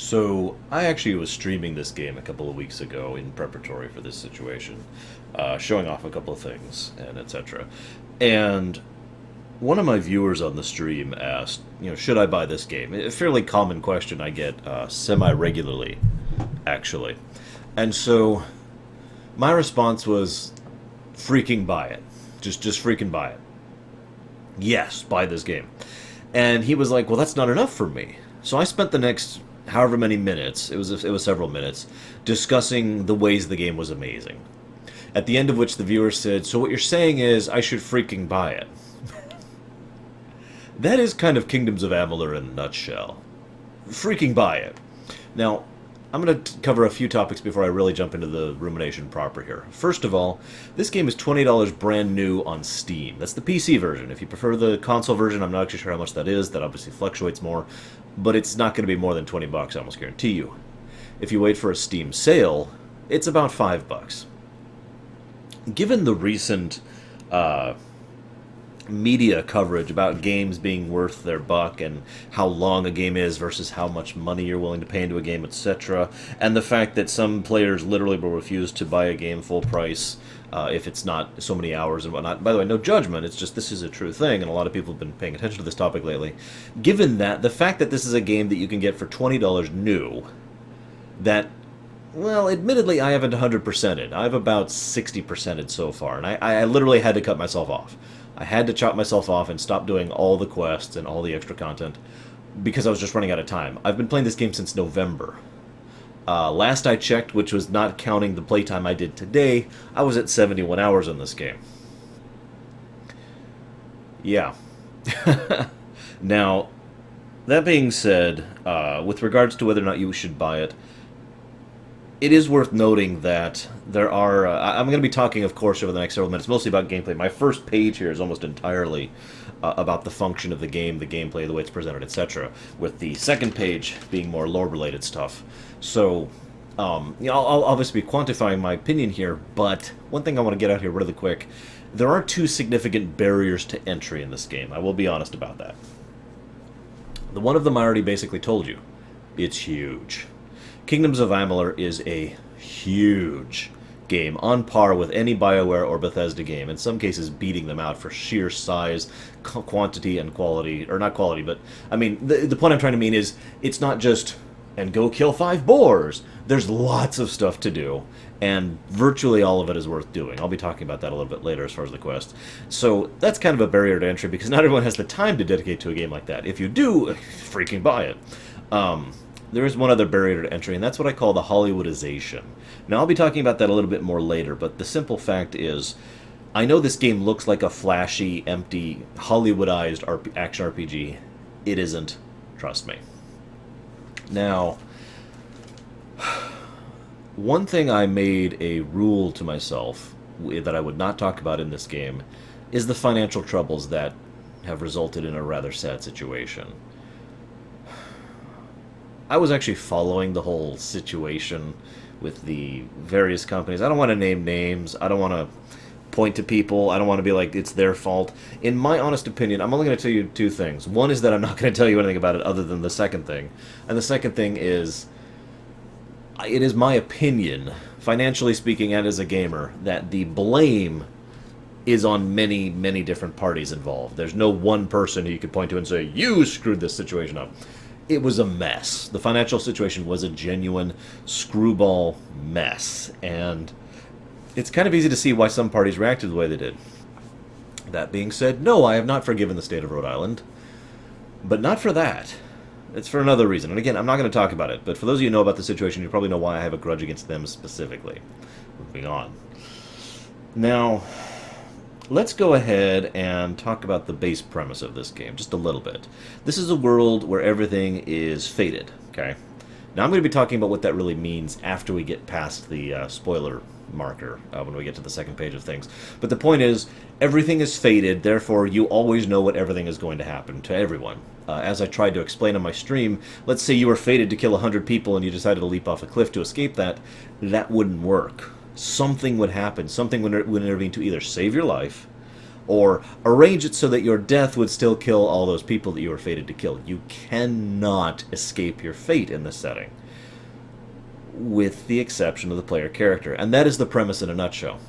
So, I actually was streaming this game a couple of weeks ago in preparatory for this situation, showing off a couple of things and etc. And one of my viewers on the stream asked, should I buy this game? A fairly common question I get semi regularly, actually. And so, my response was, freaking buy it. Just freaking buy it. Yes, buy this game. And he was like, well, that's not enough for me. So I spent the next however many minutes, it was several minutes, discussing the ways the game was amazing. At the end of which the viewer said, so what you're saying is I should freaking buy it. That is kind of Kingdoms of Amalur in a nutshell. Freaking buy it. Now, I'm going to cover a few topics before I really jump into the rumination proper here. First of all, this game is $20 brand new on Steam. That's the PC version. If you prefer the console version, I'm not actually sure how much that is. That obviously fluctuates more. But it's not going to be more than 20 bucks, I almost guarantee you. If you wait for a Steam sale, it's about $5. Given the recent media coverage about games being worth their buck and how long a game is versus how much money you're willing to pay into a game, etc., and the fact that some players literally will refuse to buy a game full price if it's not so many hours and whatnot. By the way, no judgment, it's just this is a true thing, and a lot of people have been paying attention to this topic lately. Given that, the fact that this is a game that you can get for $20 new, that, well, admittedly, I haven't 100%ed. I've about 60%ed so far, and I literally had to cut myself off. I had to chop myself off and stop doing all the quests and all the extra content because I was just running out of time. I've been playing this game since November. Last I checked, which was not counting the playtime I did today, I was at 71 hours in this game. Yeah. Now, that being said, with regards to whether or not you should buy it, it is worth noting that there are... I'm going to be talking, of course, over the next several minutes, mostly about gameplay. My first page here is almost entirely about the function of the game, the gameplay, the way it's presented, etc., with the second page being more lore-related stuff. So, I'll obviously be quantifying my opinion here, but one thing I want to get out here really quick, there are two significant barriers to entry in this game. I will be honest about that. The one of them I already basically told you. It's huge. Kingdoms of Amalur is a huge game, on par with any BioWare or Bethesda game, in some cases beating them out for sheer size, quantity, and quality. Or not quality, but, I mean, the point I'm trying to mean is, it's not just, and go kill 5 boars! There's lots of stuff to do, and virtually all of it is worth doing. I'll be talking about that a little bit later as far as the quest. So, that's kind of a barrier to entry, because not everyone has the time to dedicate to a game like that. If you do, freaking buy it. There is one other barrier to entry, and that's what I call the Hollywoodization. Now, I'll be talking about that a little bit more later, but the simple fact is, I know this game looks like a flashy, empty, Hollywoodized action RPG. It isn't. Trust me. Now, one thing I made a rule to myself that I would not talk about in this game is the financial troubles that have resulted in a rather sad situation. I was actually following the whole situation with the various companies. I don't want to name names. I don't want to point to people. I don't want to be like, it's their fault. In my honest opinion, I'm only going to tell you two things. One is that I'm not going to tell you anything about it other than the second thing. And the second thing is, it is my opinion, financially speaking and as a gamer, that the blame is on many, many different parties involved. There's no one person who you could point to and say, you screwed this situation up. It was a mess. The financial situation was a genuine screwball mess, and it's kind of easy to see why some parties reacted the way they did. That being said, no, I have not forgiven the state of Rhode Island, but not for that. It's for another reason, and again, I'm not going to talk about it, but for those of you who know about the situation, you probably know why I have a grudge against them specifically. Moving on. Now, let's go ahead and talk about the base premise of this game, just a little bit. This is a world where everything is fated, okay? Now I'm going to be talking about what that really means after we get past the spoiler marker, when we get to the second page of things. But the point is, everything is fated, therefore you always know what everything is going to happen to everyone. As I tried to explain on my stream, let's say you were fated to kill 100 people and you decided to leap off a cliff to escape that, that wouldn't work. Something would happen. Something would intervene to either save your life, Or arrange it so that your death would still kill all those people that you were fated to kill. You cannot escape your fate in this setting, with the exception of the player character. And that is the premise in a nutshell.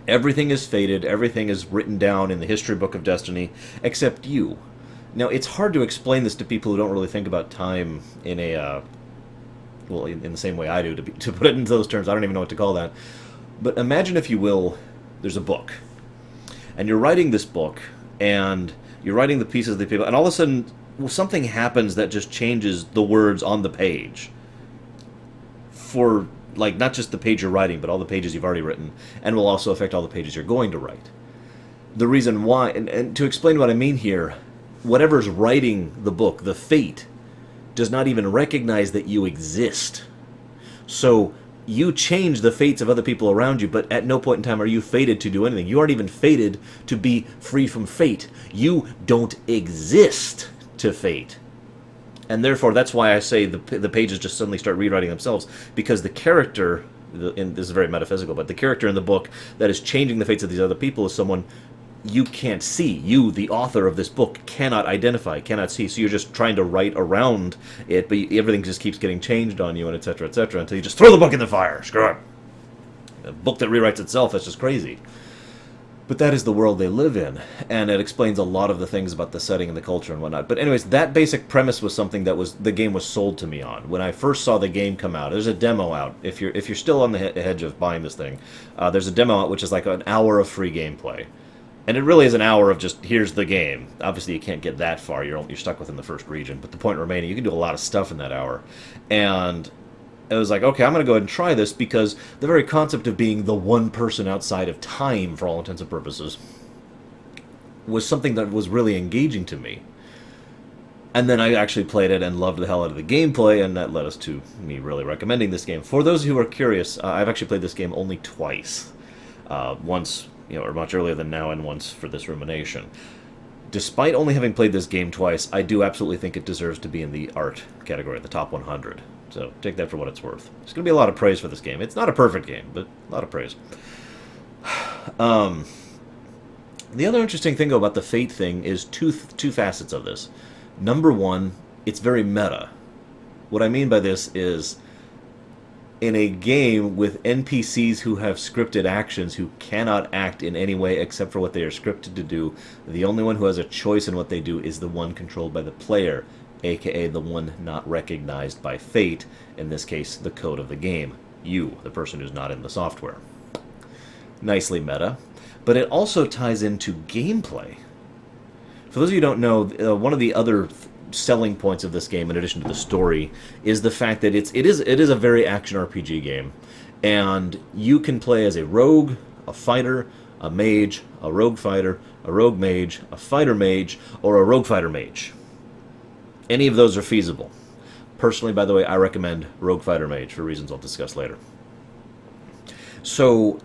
Everything is fated, everything is written down in the history book of Destiny, except you. Now, it's hard to explain this to people who don't really think about time in a, well, in the same way I do, to put it into those terms. I don't even know what to call that. But imagine, if you will, there's a book. And you're writing this book, and you're writing the pieces of the people, and all of a sudden, something happens that just changes the words on the page. For, like, not just the page you're writing, but all the pages you've already written, and will also affect all the pages you're going to write. The reason why, and to explain what I mean here, whatever's writing the book, the fate, does not even recognize that you exist. So you change the fates of other people around you, but at no point in time are you fated to do anything. You aren't even fated to be free from fate. You don't exist to fate. And therefore, that's why I say the pages just suddenly start rewriting themselves, because the character, and this is very metaphysical, but the character in the book that is changing the fates of these other people is someone you can't see. You, the author of this book, cannot identify, cannot see. So you're just trying to write around it, but everything just keeps getting changed on you, and etc., etc., until you just throw the book in the fire. Screw it. A book that rewrites itself, that's just crazy. But that is the world they live in, and it explains a lot of the things about the setting and the culture and whatnot. But anyways, that basic premise was something that the game was sold to me on. When I first saw the game come out, there's a demo out. If you're still on the hedge of buying this thing, there's a demo out which is like an hour of free gameplay. And it really is an hour of just, here's the game. Obviously, you can't get that far. You're stuck within the first region. But the point remaining, you can do a lot of stuff in that hour. And it was like, okay, I'm going to go ahead and try this, because the very concept of being the one person outside of time, for all intents and purposes, was something that was really engaging to me. And then I actually played it and loved the hell out of the gameplay, and that led us to me really recommending this game. For those who are curious, I've actually played this game only twice. Once, or much earlier than now, and once for this Rumination. Despite only having played this game twice, I do absolutely think it deserves to be in the art category, the top 100. So take that for what it's worth. There's going to be a lot of praise for this game. It's not a perfect game, but a lot of praise. The other interesting thing about the Fate thing is two facets of this. Number one, it's very meta. What I mean by this is, in a game with NPCs who have scripted actions who cannot act in any way except for what they are scripted to do, the only one who has a choice in what they do is the one controlled by the player, aka the one not recognized by fate, in this case the code of the game, you, the person who's not in the software. Nicely meta, but it also ties into gameplay. For those of you who don't know, one of the other selling points of this game, in addition to the story, is the fact that it is a very action RPG game, and you can play as a rogue, a fighter, a mage, a rogue fighter, a rogue mage, a fighter mage, or a rogue fighter mage. Any of those are feasible. Personally, by the way, I recommend rogue fighter mage for reasons I'll discuss later. So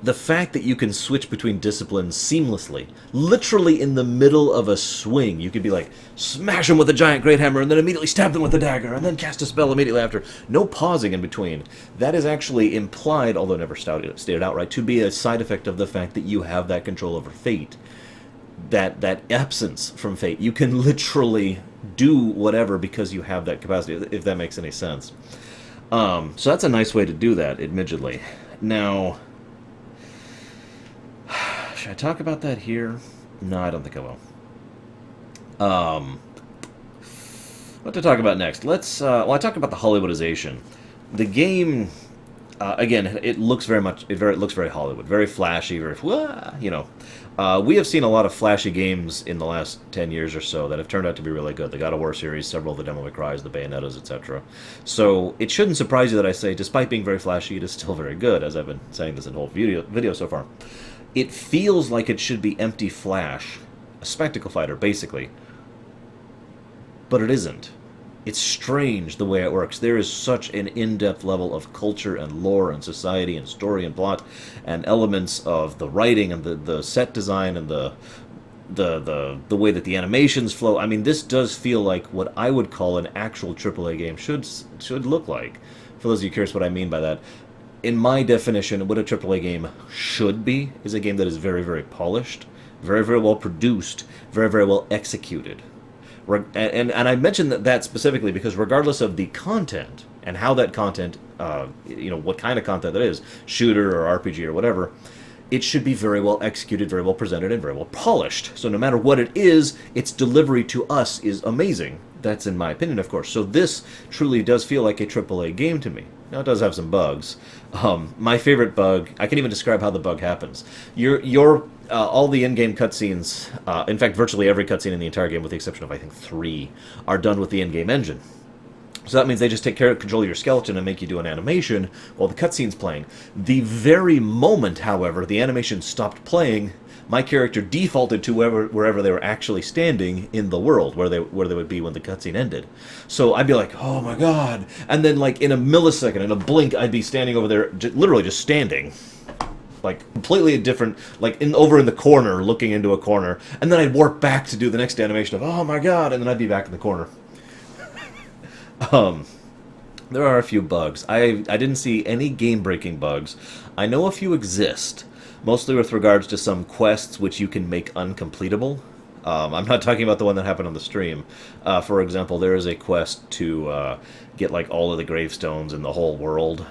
the fact that you can switch between disciplines seamlessly, literally in the middle of a swing, you could be like, smash them with a giant great hammer, and then immediately stab them with a dagger, and then cast a spell immediately after. No pausing in between. That is actually implied, although never stated outright, to be a side effect of the fact that you have that control over fate. That absence from fate. You can literally do whatever because you have that capacity, if that makes any sense. So that's a nice way to do that, admittedly. Now, should I talk about that here? No, I don't think I will. What to talk about next? Well, I talked about the Hollywoodization. The game, again, it looks very much, it looks very Hollywood, very flashy, very, we have seen a lot of flashy games in the last 10 years or so that have turned out to be really good. The God of War series, several of the Devil May Crys, the Bayonettas, etc. So it shouldn't surprise you that I say, despite being very flashy, it is still very good, as I've been saying this in the whole video so far. It feels like it should be empty flash, a spectacle fighter, basically. But it isn't. It's strange the way it works. There is such an in-depth level of culture and lore and society and story and plot and elements of the writing and the set design and the way that the animations flow. I mean, this does feel like what I would call an actual AAA game should look like. For those of you curious what I mean by that, in my definition, what a AAA game should be is a game that is very, very polished, very, very well produced, very, very well executed. And I mentioned that specifically because regardless of the content and how that content, what kind of content that is, shooter or RPG or whatever, it should be very well executed, very well presented, and very well polished. So no matter what it is, its delivery to us is amazing. That's in my opinion, of course. So this truly does feel like a AAA game to me. Now, it does have some bugs. My favorite bug, I can't even describe how the bug happens. All the in-game cutscenes, in fact, virtually every cutscene in the entire game, with the exception of, I think, 3, are done with the in-game engine. So that means they just take control of your skeleton and make you do an animation while the cutscene's playing. The very moment, however, the animation stopped playing, my character defaulted to wherever they were actually standing in the world, where they would be when the cutscene ended. So I'd be like, oh my god! And then, like, in a millisecond, in a blink, I'd be standing over there, literally just standing. Like, completely different, like, over in the corner, looking into a corner. And then I'd warp back to do the next animation of, oh my god, and then I'd be back in the corner. There are a few bugs. I didn't see any game-breaking bugs. I know a few exist, mostly with regards to some quests which you can make uncompletable. I'm not talking about the one that happened on the stream. For example, there is a quest to get, like, all of the gravestones in the whole world.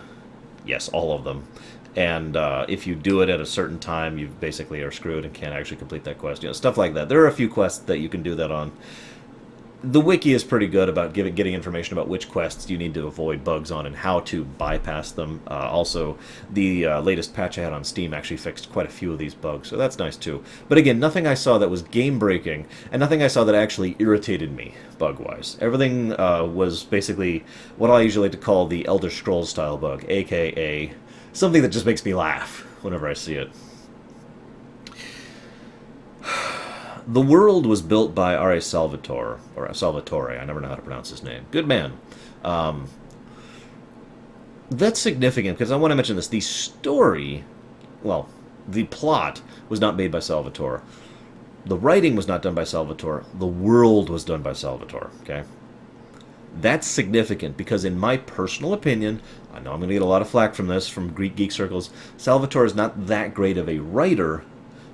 Yes, all of them. And if you do it at a certain time, you basically are screwed and can't actually complete that quest. Stuff like that. There are a few quests that you can do that on. The wiki is pretty good about getting information about which quests you need to avoid bugs on and how to bypass them. Also, the latest patch I had on Steam actually fixed quite a few of these bugs, so that's nice too. But again, nothing I saw that was game-breaking, and nothing I saw that actually irritated me, bug-wise. Everything was basically what I usually like to call the Elder Scrolls-style bug, a.k.a. something that just makes me laugh whenever I see it. The world was built by R.A. Salvatore, I never know how to pronounce his name. Good man. That's significant, because I want to mention this. The story, well, the plot was not made by Salvatore. The writing was not done by Salvatore. The world was done by Salvatore, okay? That's significant, because in my personal opinion, I know I'm going to get a lot of flack from this, from Greek geek circles, Salvatore is not that great of a writer,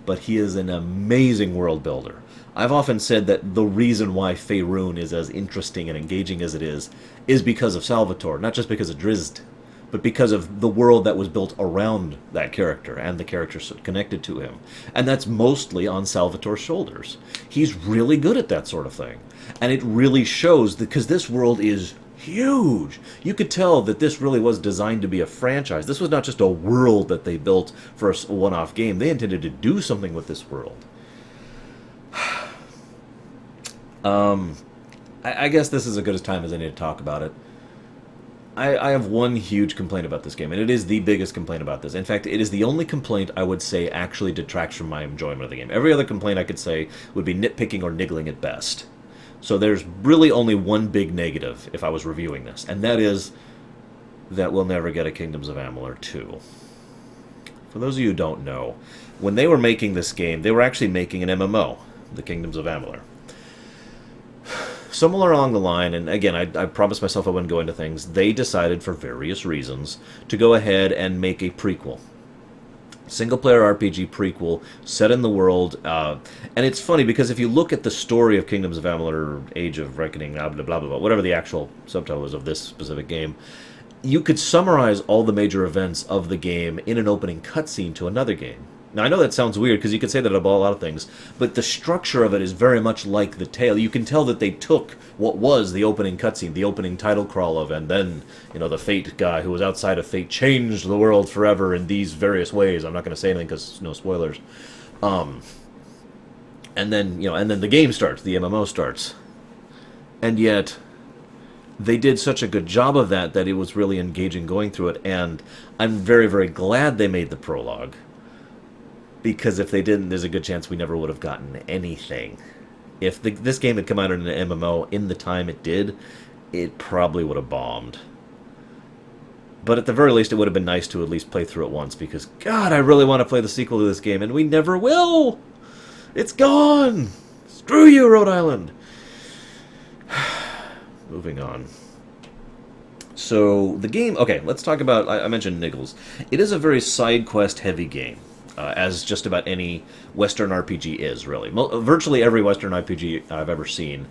but he is an amazing world builder. I've often said that the reason why Faerun is as interesting and engaging as it is because of Salvatore, not just because of Drizzt, but because of the world that was built around that character and the characters connected to him. And that's mostly on Salvatore's shoulders. He's really good at that sort of thing. And it really shows, because this world is huge. You could tell that this really was designed to be a franchise. This was not just a world that they built for a one-off game. They intended to do something with this world. I guess this is as good a time as any to talk about it. I have one huge complaint about this game, and it is the biggest complaint about this. In fact, it is the only complaint I would say actually detracts from my enjoyment of the game. Every other complaint I could say would be nitpicking or niggling at best. So there's really only one big negative if I was reviewing this, and that is that we'll never get a Kingdoms of Amalur 2. For those of you who don't know, when they were making this game, they were actually making an MMO, the Kingdoms of Amalur. Somewhere along the line, and again, I promised myself I wouldn't go into things, they decided for various reasons to go ahead and make a prequel. Single-player RPG prequel set in the world, and it's funny because if you look at the story of Kingdoms of Amalur, Age of Reckoning, blah, blah, blah, blah, whatever the actual subtitle is of this specific game, you could summarize all the major events of the game in an opening cutscene to another game. Now, I know that sounds weird, because you could say that about a lot of things, but the structure of it is very much like the tale. You can tell that they took what was the opening cutscene, the opening title crawl of, and then, the Fate guy who was outside of Fate changed the world forever in these various ways. I'm not going to say anything because no spoilers. And then the game starts, the MMO starts. And yet, they did such a good job of that it was really engaging going through it, and I'm very, very glad they made the prologue. Because if they didn't, there's a good chance we never would have gotten anything. If this game had come out in an MMO in the time it did, it probably would have bombed. But at the very least, it would have been nice to at least play through it once, because, God, I really want to play the sequel to this game, and we never will! It's gone! Screw you, Rhode Island! Moving on. So the game, okay, let's talk about, I mentioned Niggles. It is a very side quest heavy game, as just about any Western RPG is, really. Virtually every Western RPG I've ever seen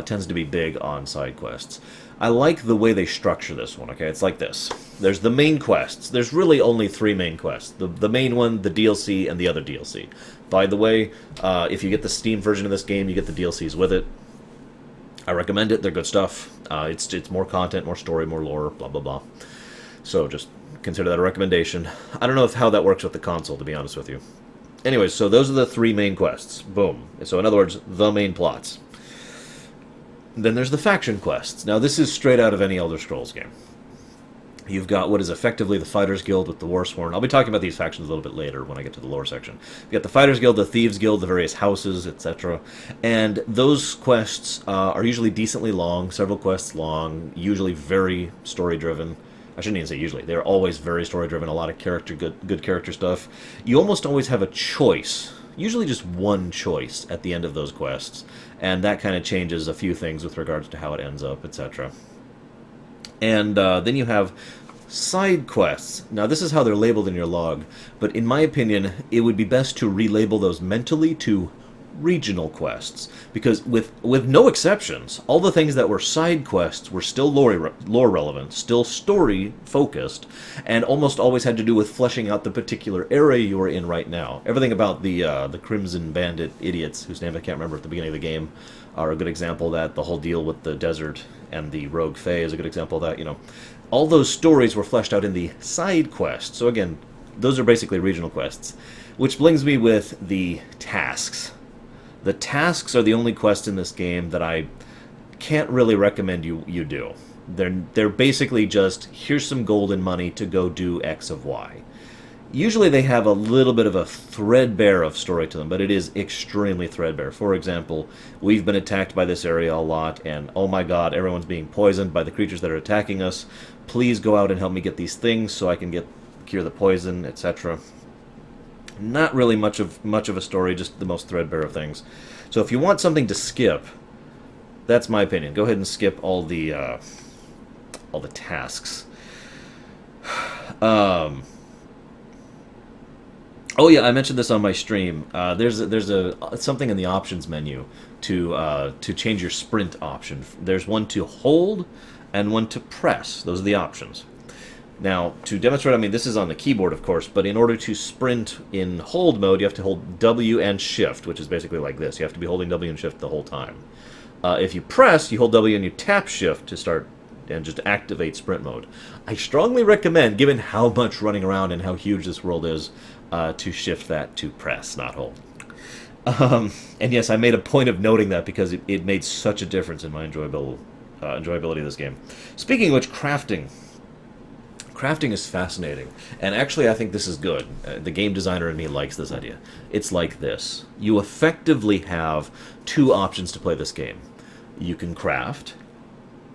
tends to be big on side quests. I like the way they structure this one, okay? It's like this. There's the main quests. There's really only three main quests. The main one, the DLC, and the other DLC. By the way, if you get the Steam version of this game, you get the DLCs with it. I recommend it. They're good stuff. It's more content, more story, more lore, blah, blah, blah. So just consider that a recommendation. I don't know how that works with the console, to be honest with you. Anyways, so those are the three main quests. Boom. So in other words, the main plots. Then there's the faction quests. Now this is straight out of any Elder Scrolls game. You've got what is effectively the Fighters Guild with the Warsworn. I'll be talking about these factions a little bit later when I get to the lore section. You've got the Fighters Guild, the Thieves Guild, the various houses, etc. And those quests are usually decently long, several quests long, usually very story-driven. I shouldn't even say usually. They're always very story-driven, a lot of good character stuff. You almost always have a choice, usually just one choice at the end of those quests, and that kind of changes a few things with regards to how it ends up, etc. And then you have side quests. Now, this is how they're labeled in your log, but in my opinion, it would be best to relabel those mentally to regional quests, because with no exceptions, all the things that were side quests were still lore relevant, still story focused, and almost always had to do with fleshing out the particular area you were in right now. Everything about the Crimson Bandit idiots, whose name I can't remember at the beginning of the game, are a good example of that. The whole deal with the desert and the Rogue Fae is a good example of that. You know, all those stories were fleshed out in the side quests. So again, those are basically regional quests, which brings me with the tasks. The tasks are the only quests in this game that I can't really recommend you do. They're basically just, here's some gold and money to go do X of Y. Usually they have a little bit of a threadbare of story to them, but it is extremely threadbare. For example, we've been attacked by this area a lot, and oh my god, everyone's being poisoned by the creatures that are attacking us. Please go out and help me get these things so I can cure the poison, etc. Not really much of a story, just the most threadbare of things. So if you want something to skip, that's my opinion. Go ahead and skip all the tasks. Oh yeah, I mentioned this on my stream. There's something in the options menu to change your sprint option. There's one to hold and one to press. Those are the options. Now, to demonstrate, I mean, this is on the keyboard, of course, but in order to sprint in hold mode, you have to hold W and Shift, which is basically like this. You have to be holding W and Shift the whole time. If you press, you hold W and you tap Shift to start and just activate sprint mode. I strongly recommend, given how much running around and how huge this world is, to shift that to press, not hold. And yes, I made a point of noting that because it made such a difference in my enjoyability of this game. Speaking of which, crafting. Crafting is fascinating, and actually I think this is good. The game designer in me likes this idea. It's like this. You effectively have two options to play this game. You can craft,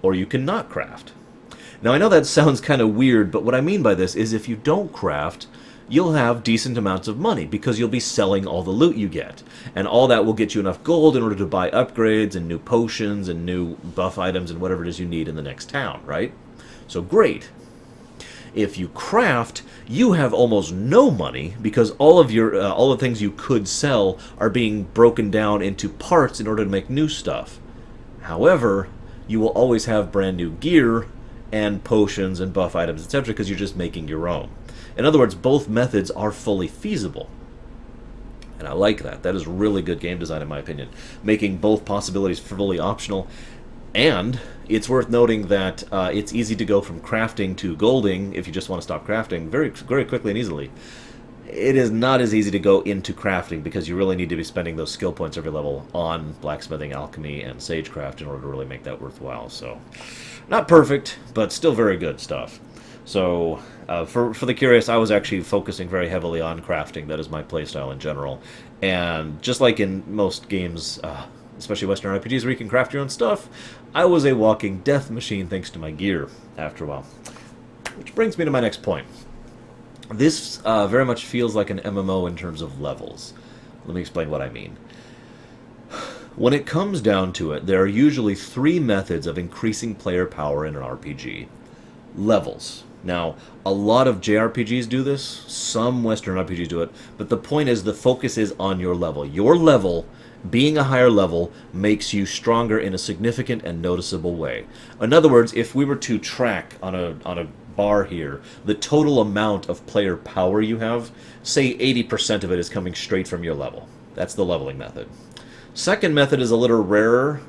or you can not craft. Now I know that sounds kind of weird, but what I mean by this is if you don't craft, you'll have decent amounts of money because you'll be selling all the loot you get. And all that will get you enough gold in order to buy upgrades and new potions and new buff items and whatever it is you need in the next town, right? So great. If you craft, you have almost no money because all the things you could sell are being broken down into parts in order to make new stuff. However, you will always have brand new gear and potions and buff items, etc., because you're just making your own. In other words, both methods are fully feasible. And I like that. That is really good game design, in my opinion. Making both possibilities fully optional. And it's worth noting that it's easy to go from crafting to golding if you just want to stop crafting very, very quickly and easily. It is not as easy to go into crafting because you really need to be spending those skill points every level on blacksmithing, alchemy, and sagecraft in order to really make that worthwhile. So, not perfect, but still very good stuff. So, for the curious, I was actually focusing very heavily on crafting. That is my playstyle in general. And just like in most games, especially Western RPGs where you can craft your own stuff, I was a walking death machine thanks to my gear after a while. Which brings me to my next point. This very much feels like an MMO in terms of levels. Let me explain what I mean. When it comes down to it, there are usually three methods of increasing player power in an RPG. levels. Now, a lot of JRPGs do this, some Western RPGs do it, but the point is the focus is on your level. Your level, being a higher level, makes you stronger in a significant and noticeable way. In other words, if we were to track on a bar here the total amount of player power you have, say 80% of it is coming straight from your level. That's the leveling method. Second method is a little rarer,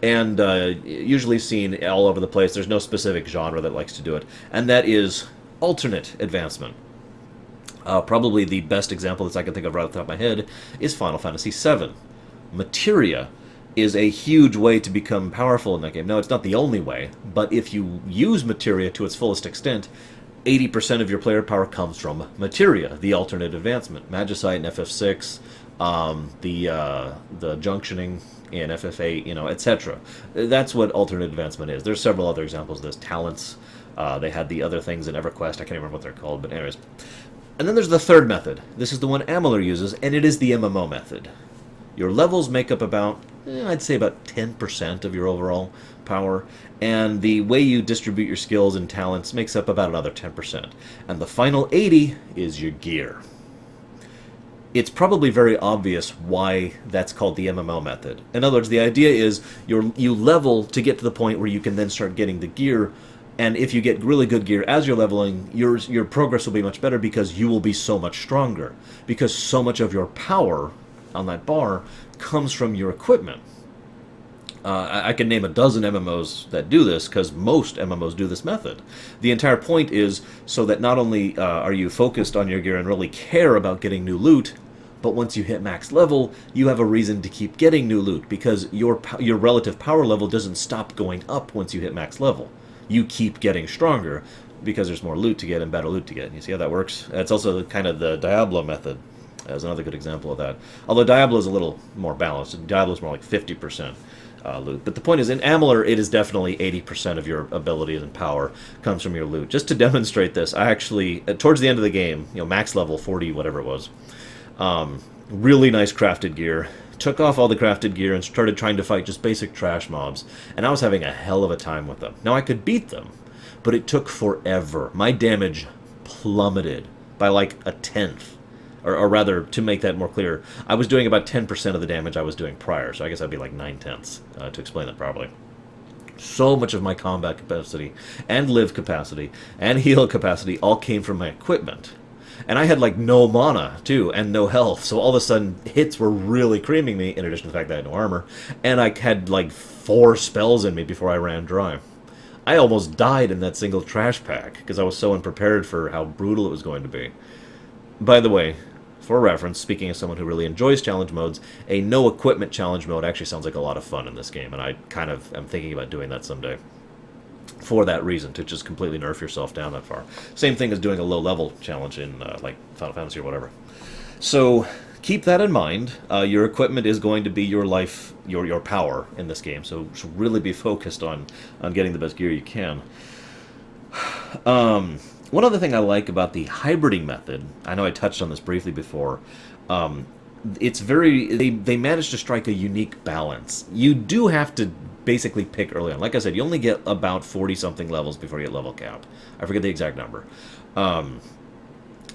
and usually seen all over the place. There's no specific genre that likes to do it, and that is alternate advancement. Probably the best example that I can think of right off the top of my head is Final Fantasy VII. Materia is a huge way to become powerful in that game. Now, it's not the only way, but if you use Materia to its fullest extent, 80% of your player power comes from Materia, the alternate advancement. Magicite in FF6, the junctioning in FF8, etc. That's what alternate advancement is. There's several other examples of this. Talents, they had the other things in EverQuest. I can't remember what they're called, but anyways. And then there's the third method. This is the one Amalur uses, and it is the MMO method. Your levels make up about, I'd say about 10% of your overall power, and the way you distribute your skills and talents makes up about another 10%. And the final 80 is your gear. It's probably very obvious why that's called the MMO method. In other words, the idea is you level to get to the point where you can then start getting the gear, and if you get really good gear as you're leveling, your progress will be much better because you will be so much stronger. Because so much of your power on that bar comes from your equipment. I can name a dozen MMOs that do this, because most MMOs do this method. The entire point is so that not only are you focused on your gear and really care about getting new loot, but once you hit max level, you have a reason to keep getting new loot, because your relative power level doesn't stop going up once you hit max level. You keep getting stronger, because there's more loot to get and better loot to get. You see how that works? That's also kind of the Diablo method as another good example of that. Although Diablo is a little more balanced. Diablo is more like 50%. Loot. But the point is, in Amalur, it is definitely 80% of your abilities and power comes from your loot. Just to demonstrate this, I actually, towards the end of the game, max level 40, whatever it was, really nice crafted gear, took off all the crafted gear and started trying to fight just basic trash mobs, and I was having a hell of a time with them. Now, I could beat them, but it took forever. My damage plummeted by like a tenth. Or rather, to make that more clear, I was doing about 10% of the damage I was doing prior, so I guess I'd be like 9/10 to explain that properly. So much of my combat capacity, and live capacity, and heal capacity all came from my equipment. And I had like no mana, too, and no health, so all of a sudden hits were really creaming me, in addition to the fact that I had no armor, and I had like 4 spells in me before I ran dry. I almost died in that single trash pack, because I was so unprepared for how brutal it was going to be. By the way, for reference, speaking as someone who really enjoys challenge modes, a no-equipment challenge mode actually sounds like a lot of fun in this game, and I kind of am thinking about doing that someday. For that reason, to just completely nerf yourself down that far. Same thing as doing a low-level challenge in, like, Final Fantasy or whatever. So, keep that in mind. Your equipment is going to be your life, your power in this game, so really be focused on getting the best gear you can. One other thing I like about the hybriding method, I know I touched on this briefly before, it's they manage to strike a unique balance. You do have to basically pick early on. Like I said, you only get about 40-something levels before you get level cap. I forget the exact number.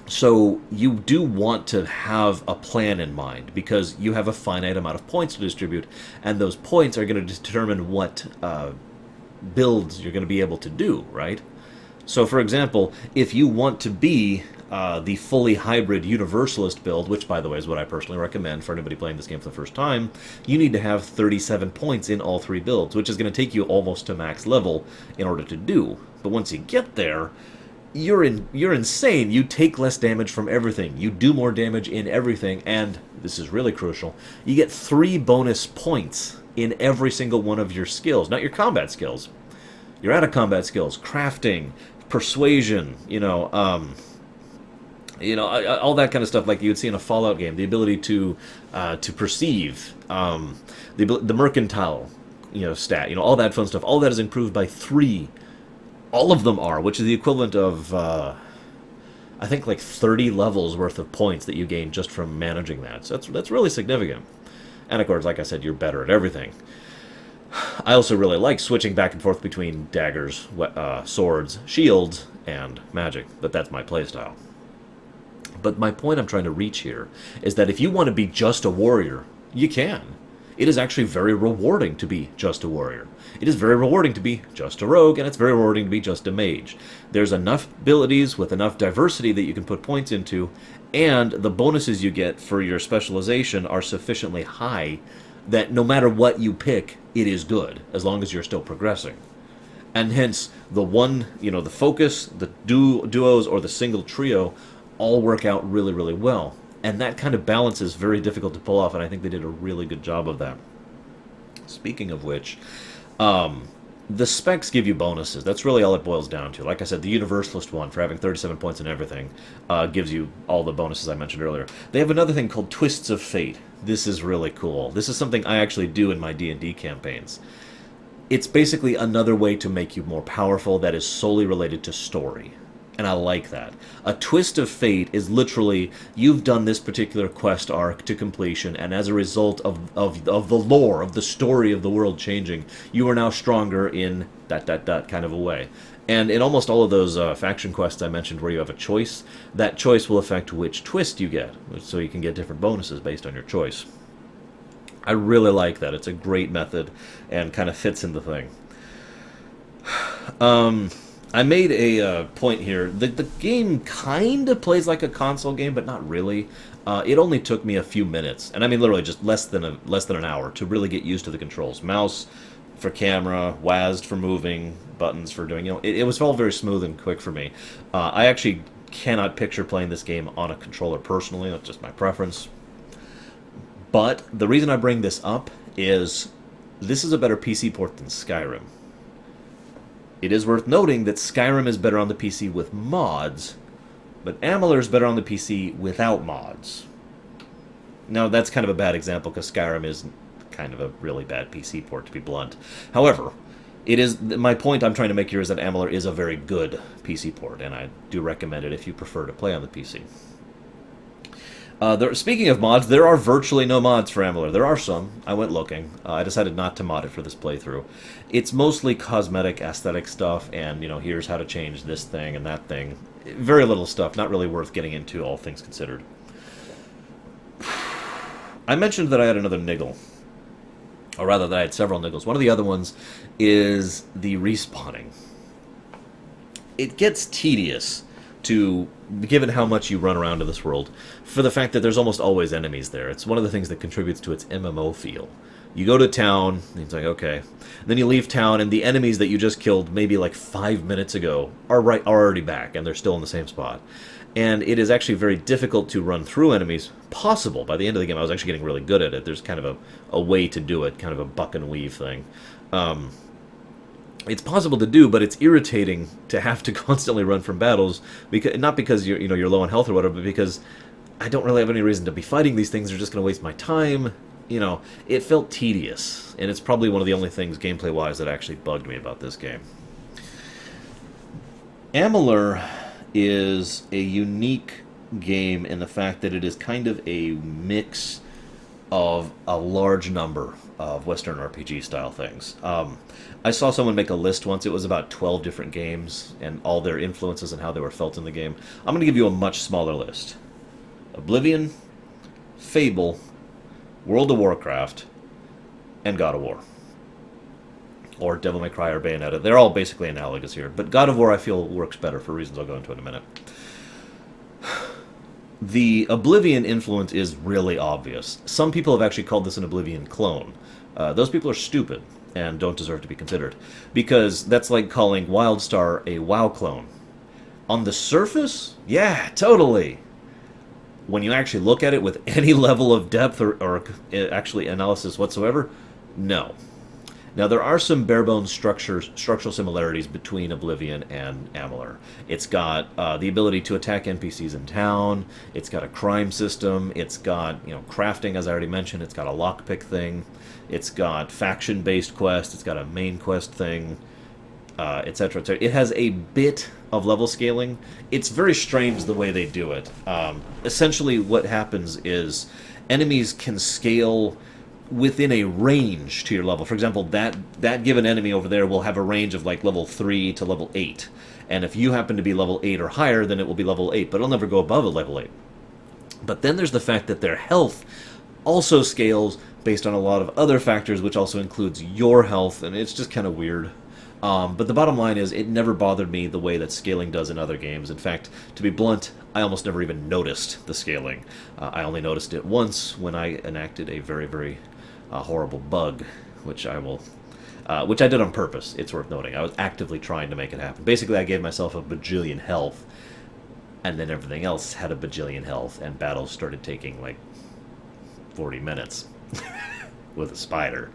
So you do want to have a plan in mind, because you have a finite amount of points to distribute, and those points are going to determine what builds you're going to be able to do, right? So, for example, if you want to be the fully hybrid universalist build, which, by the way, is what I personally recommend for anybody playing this game for the first time, you need to have 37 points in all 3 builds, which is going to take you almost to max level in order to do. But once you get there, you're insane. You take less damage from everything. You do more damage in everything, and, this is really crucial, you get 3 bonus points in every single one of your skills, not your combat skills. Your out-of-combat skills, crafting, persuasion, all that kind of stuff like you would see in a Fallout game. The ability to perceive, the mercantile, stat, all that fun stuff. All that is improved by 3. All of them are, which is the equivalent of, I think, like 30 levels worth of points that you gain just from managing that. So that's really significant. And of course, like I said, you're better at everything. I also really like switching back and forth between daggers, swords, shields, and magic, but that's my playstyle. But my point I'm trying to reach here is that if you want to be just a warrior, you can. It is actually very rewarding to be just a warrior. It is very rewarding to be just a rogue, and it's very rewarding to be just a mage. There's enough abilities with enough diversity that you can put points into, and the bonuses you get for your specialization are sufficiently high that no matter what you pick, it is good, as long as you're still progressing. And hence, the focus, the duos, or the single trio all work out really, really well. And that kind of balance is very difficult to pull off, and I think they did a really good job of that. Speaking of which, the specs give you bonuses. That's really all it boils down to. Like I said, the Universalist one, for having 37 points in everything, gives you all the bonuses I mentioned earlier. They have another thing called Twists of Fate. This is really cool. This is something I actually do in my D&D campaigns. It's basically another way to make you more powerful that is solely related to story. And I like that. A twist of fate is literally, you've done this particular quest arc to completion, and as a result of the lore, of the story of the world changing, you are now stronger in ... kind of a way. And in almost all of those faction quests I mentioned where you have a choice, that choice will affect which twist you get, so you can get different bonuses based on your choice. I really like that. It's a great method, and kind of fits in the thing. I made a point here. The game kind of plays like a console game, but not really. It only took me a few minutes, and I mean literally just less than an hour to really get used to the controls. Mouse for camera, WASD for moving, buttons for doing. It was all very smooth and quick for me. I actually cannot picture playing this game on a controller personally. That's just my preference. But the reason I bring this up is this is a better PC port than Skyrim. It is worth noting that Skyrim is better on the PC with mods, but Amalur is better on the PC without mods. Now, that's kind of a bad example, because Skyrim is kind of a really bad PC port, to be blunt. However, my point I'm trying to make here is that Amalur is a very good PC port, and I do recommend it if you prefer to play on the PC. Speaking of mods, there are virtually no mods for Amalur. There are some. I went looking. I decided not to mod it for this playthrough. It's mostly cosmetic, aesthetic stuff, and, here's how to change this thing and that thing. Very little stuff, not really worth getting into, all things considered. I mentioned that I had another niggle. Or rather, that I had several niggles. One of the other ones is the respawning. It gets tedious given how much you run around in this world, for the fact that there's almost always enemies there. It's one of the things that contributes to its MMO feel. You go to town, and it's like, okay. Then you leave town, and the enemies that you just killed maybe like 5 minutes ago are already back, and they're still in the same spot. And it is actually very difficult to run through enemies. Possible. By the end of the game, I was actually getting really good at it. There's kind of a way to do it, kind of a buck and weave thing. It's possible to do, but it's irritating to have to constantly run from battles, not because you're low on health or whatever, but because I don't really have any reason to be fighting these things. They're just going to waste my time. It felt tedious, and it's probably one of the only things gameplay-wise that actually bugged me about this game. Amalur is a unique game in the fact that it is kind of a mix of a large number of Western RPG-style things. I saw someone make a list once. It was about 12 different games and all their influences and how they were felt in the game. I'm going to give you a much smaller list. Oblivion, Fable, World of Warcraft, and God of War. Or Devil May Cry or Bayonetta. They're all basically analogous here, but God of War I feel works better for reasons I'll go into in a minute. The Oblivion influence is really obvious. Some people have actually called this an Oblivion clone. Those people are stupid and don't deserve to be considered, because that's like calling WildStar a WoW clone. On the surface, yeah, totally. When you actually look at it with any level of depth or actually analysis whatsoever, no. Now, there are some bare-bones structural similarities between Oblivion and Amalur. It's got the ability to attack NPCs in town. It's got a crime system. It's got, crafting, as I already mentioned. It's got a lockpick thing. It's got faction-based quests. It's got a main quest thing, etc., etc. It has a bit of level scaling. It's very strange the way they do it. Essentially, what happens is enemies can scale within a range to your level. For example, that given enemy over there will have a range of like level 3 to level 8. And if you happen to be level 8 or higher, then it will be level 8, but it'll never go above a level 8. But then there's the fact that their health also scales based on a lot of other factors, which also includes your health, and it's just kind of weird. But the bottom line is, it never bothered me the way that scaling does in other games. In fact, to be blunt, I almost never even noticed the scaling. I only noticed it once when I enacted a very, very horrible bug, which I did on purpose. It's worth noting. I was actively trying to make it happen. Basically, I gave myself a bajillion health, and then everything else had a bajillion health, and battles started taking like 40 minutes with a spider.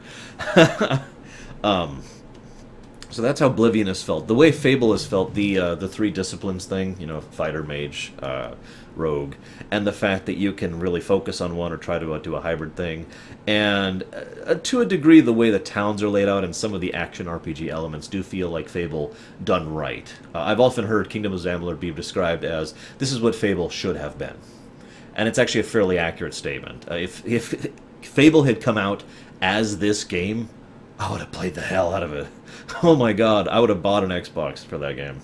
So that's how Oblivion has felt. The way Fable has felt, the three disciplines thing, fighter, mage, rogue, and the fact that you can really focus on one or try to do a hybrid thing, and to a degree the way the towns are laid out and some of the action RPG elements do feel like Fable done right. I've often heard Kingdom of Amalur be described as, this is what Fable should have been. And it's actually a fairly accurate statement. If Fable had come out as this game, I would have played the hell out of it. Oh my god, I would have bought an Xbox for that game.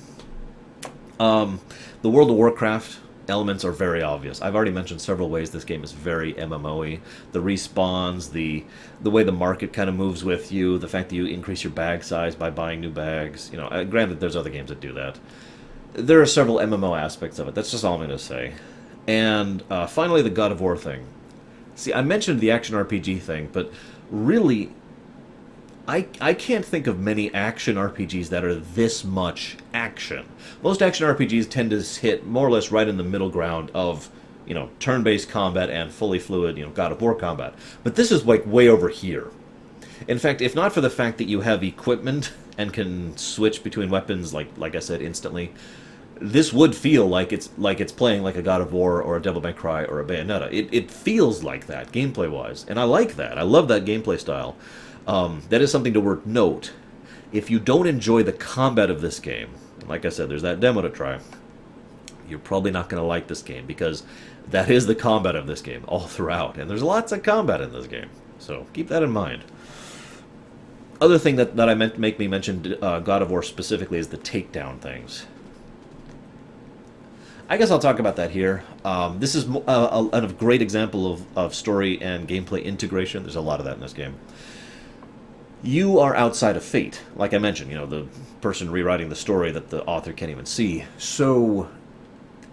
The World of Warcraft elements are very obvious. I've already mentioned several ways this game is very MMO-y. The respawns, the way the market kind of moves with you, the fact that you increase your bag size by buying new bags. Granted, there's other games that do that. There are several MMO aspects of it. That's just all I'm going to say. And finally, the God of War thing. See, I mentioned the action RPG thing, but really, I can't think of many action RPGs that are this much action. Most action RPGs tend to hit more or less right in the middle ground of, turn-based combat and fully fluid, God of War combat. But this is like way over here. In fact, if not for the fact that you have equipment and can switch between weapons, like I said, instantly, this would feel like it's playing like a God of War or a Devil May Cry or a Bayonetta. It feels like that, gameplay-wise. And I like that. I love that gameplay style. That is something to note. If you don't enjoy the combat of this game, like I said, there's that demo to try, you're probably not going to like this game, because that is the combat of this game all throughout. And there's lots of combat in this game. So keep that in mind. Other thing that I meant to make me mention God of War specifically is the takedown things. I guess I'll talk about that here. This is a great example of story and gameplay integration. There's a lot of that in this game. You are outside of fate, like I mentioned, the person rewriting the story that the author can't even see. So,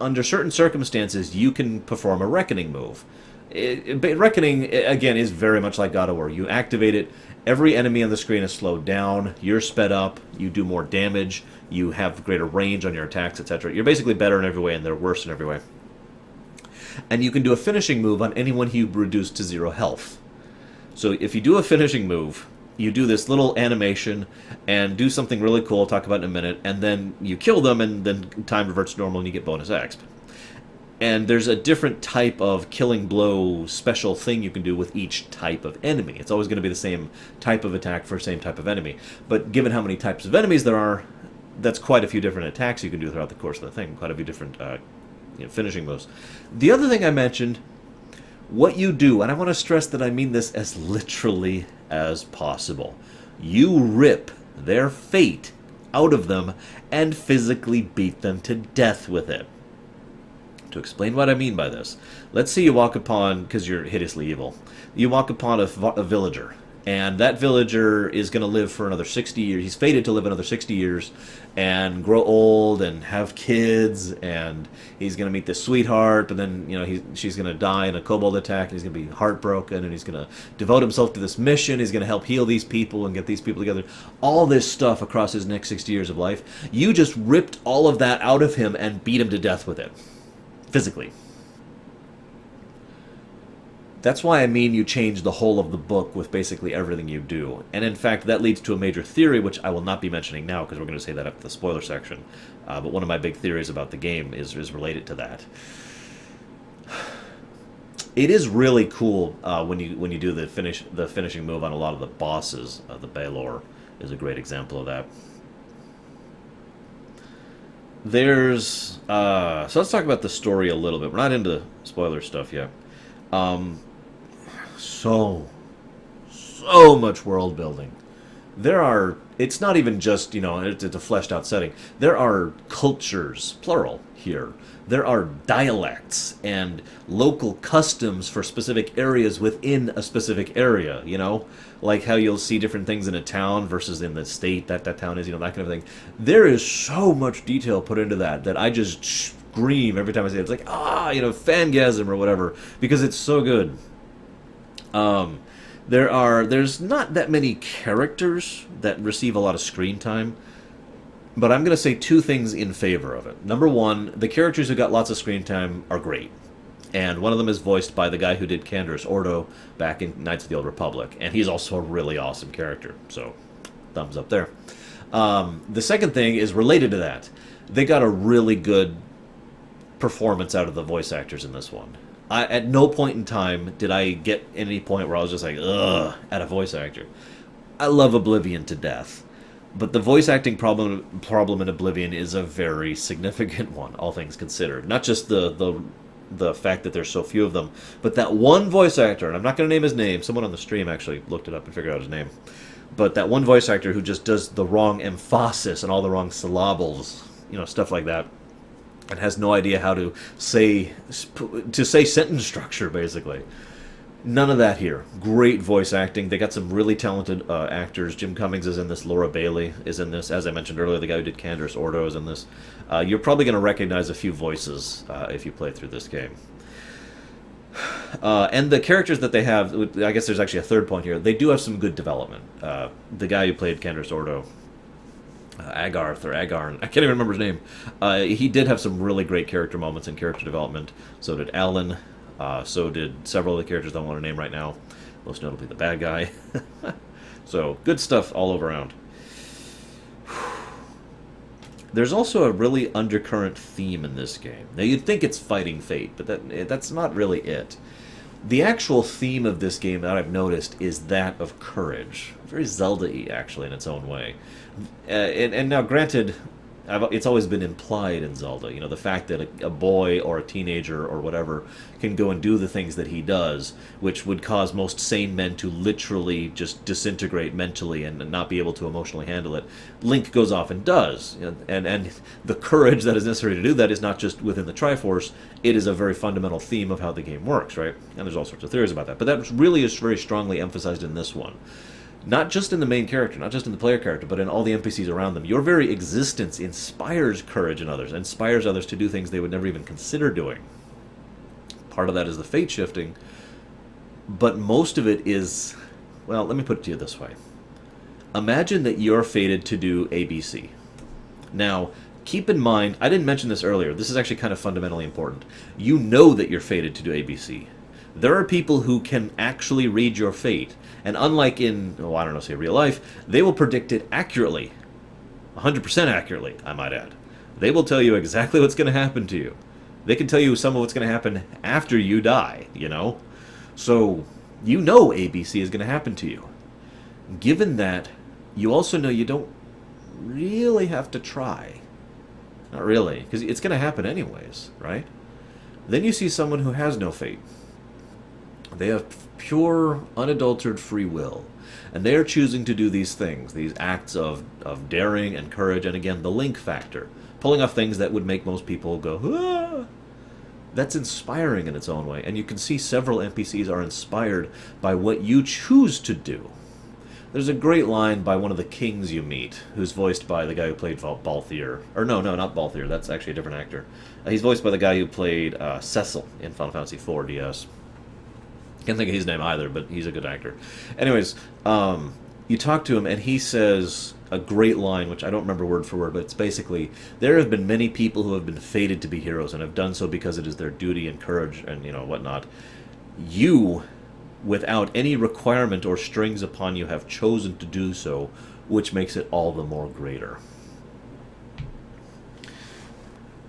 under certain circumstances, you can perform a reckoning move. Reckoning, again, is very much like God of War. You activate it, every enemy on the screen is slowed down, you're sped up, you do more damage, you have greater range on your attacks, etc. You're basically better in every way, and they're worse in every way. And you can do a finishing move on anyone who reduced to 0 health. So if you do a finishing move, you do this little animation and do something really cool, I'll talk about in a minute, and then you kill them, and then time reverts to normal and you get bonus exp. And there's a different type of killing blow special thing you can do with each type of enemy. It's always going to be the same type of attack for the same type of enemy. But given how many types of enemies there are, that's quite a few different attacks you can do throughout the course of the thing. Quite a few different finishing moves. The other thing I mentioned, what you do, and I want to stress that I mean this as literally as possible, you rip their fate out of them and physically beat them to death with it. To explain what I mean by this, let's say you walk upon, because you're hideously evil, you walk upon a villager, and that villager is going to live for another 60 years. He's fated to live another 60 years and grow old and have kids, and he's going to meet this sweetheart, but then she's going to die in a kobold attack, and he's going to be heartbroken, and he's going to devote himself to this mission. He's going to help heal these people and get these people together. All this stuff across his next 60 years of life. You just ripped all of that out of him and beat him to death with it. Physically. That's why I mean you change the whole of the book with basically everything you do. And in fact, that leads to a major theory, which I will not be mentioning now, because we're going to say that after the spoiler section. But one of my big theories about the game is related to that. It is really cool when you do the finishing move on a lot of the bosses. The Balor is a great example of that. There's so let's talk about the story a little bit. We're not into spoiler stuff yet. So so much world building. It's not even just, it's a fleshed out setting. There are cultures, plural, here. There are dialects and local customs for specific areas within a specific area, Like how you'll see different things in a town versus in the state that town is, that kind of thing. There is so much detail put into that I just scream every time I see it. It's like, fangasm or whatever, because it's so good. There's not that many characters that receive a lot of screen time, but I'm going to say two things in favor of it. Number one, the characters who got lots of screen time are great. And one of them is voiced by the guy who did Canderous Ordo back in Knights of the Old Republic. And he's also a really awesome character. So, thumbs up there. The second thing is related to that. They got a really good performance out of the voice actors in this one. At no point in time did I get any point where I was just like, ugh, at a voice actor. I love Oblivion to death. But the voice acting problem in Oblivion is a very significant one, all things considered. Not just the fact that there's so few of them, but that one voice actor, and I'm not going to name his name, someone on the stream actually looked it up and figured out his name, but that one voice actor who just does the wrong emphasis and all the wrong syllables, stuff like that, and has no idea how to say sentence structure, basically. None of that here. Great voice acting. They got some really talented actors. Jim Cummings is in this. Laura Bailey is in this. As I mentioned earlier, the guy who did Canderous Ordo is in this. You're probably going to recognize a few voices if you play through this game. And the characters that they have, I guess there's actually a third point here. They do have some good development. The guy who played Canderous Ordo, Agarth or Agarn, I can't even remember his name. He did have some really great character moments and character development. So did Alan. So did several of the characters I don't want to name right now. Most notably the bad guy. So, good stuff all over around. There's also a really undercurrent theme in this game. Now, you'd think it's fighting fate, but that's not really it. The actual theme of this game that I've noticed is that of courage. Very Zelda-y, actually, in its own way. And now, granted, it's always been implied in Zelda, the fact that a boy or a teenager or whatever can go and do the things that he does, which would cause most sane men to literally just disintegrate mentally and not be able to emotionally handle it. Link goes off and does, and the courage that is necessary to do that is not just within the Triforce, it is a very fundamental theme of how the game works, right? And there's all sorts of theories about that, but that really is very strongly emphasized in this one. Not just in the main character, not just in the player character, but in all the NPCs around them. Your very existence inspires courage in others, inspires others to do things they would never even consider doing. Part of that is the fate shifting, but most of it is, well, let me put it to you this way. Imagine that you're fated to do ABC. Now, keep in mind, I didn't mention this earlier, this is actually kind of fundamentally important. You know that you're fated to do ABC. There are people who can actually read your fate, and unlike in, say real life, they will predict it accurately. 100% accurately, I might add. They will tell you exactly what's going to happen to you. They can tell you some of what's going to happen after you die, So, ABC is going to happen to you. Given that, you also know you don't really have to try. Not really, because it's going to happen anyways, right? Then you see someone who has no fate. They have pure, unadulterated free will. And they are choosing to do these things, these acts of daring and courage, and again, the Link factor. Pulling off things that would make most people go, ah! That's inspiring in its own way. And you can see several NPCs are inspired by what you choose to do. There's a great line by one of the kings you meet, who's voiced by the guy who played Balthier. Or no, not Balthier, that's actually a different actor. He's voiced by the guy who played Cecil in Final Fantasy IV DS. Can't think of his name either, but he's a good actor. Anyways, you talk to him, and he says a great line, which I don't remember word for word, but it's basically, there have been many people who have been fated to be heroes and have done so because it is their duty and courage and, whatnot. You, without any requirement or strings upon you, have chosen to do so, which makes it all the more greater.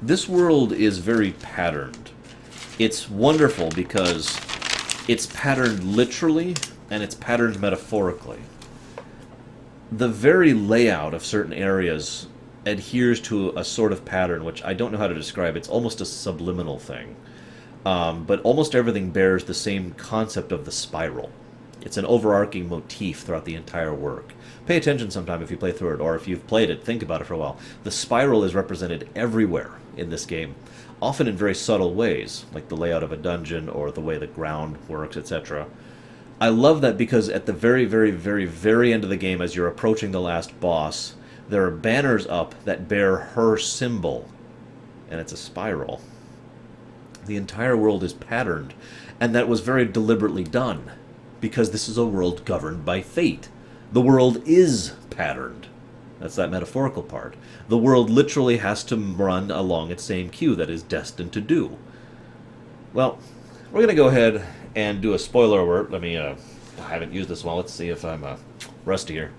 This world is very patterned. It's wonderful because it's patterned literally, and it's patterned metaphorically. The very layout of certain areas adheres to a sort of pattern, which I don't know how to describe. It's almost a subliminal thing. But almost everything bears the same concept of the spiral. It's an overarching motif throughout the entire work. Pay attention sometime if you play through it, or if you've played it, think about it for a while. The spiral is represented everywhere in this game, often in very subtle ways, like the layout of a dungeon or the way the ground works, etc. I love that because at the very, very, very, very end of the game, as you're approaching the last boss, there are banners up that bear her symbol, and it's a spiral. The entire world is patterned, and that was very deliberately done, because this is a world governed by fate. The world is patterned. That's that metaphorical part. The world literally has to run along its same cue that is destined to do. Well, we're going to go ahead and do a spoiler alert. I haven't used this one. Let's see if I'm rusty here.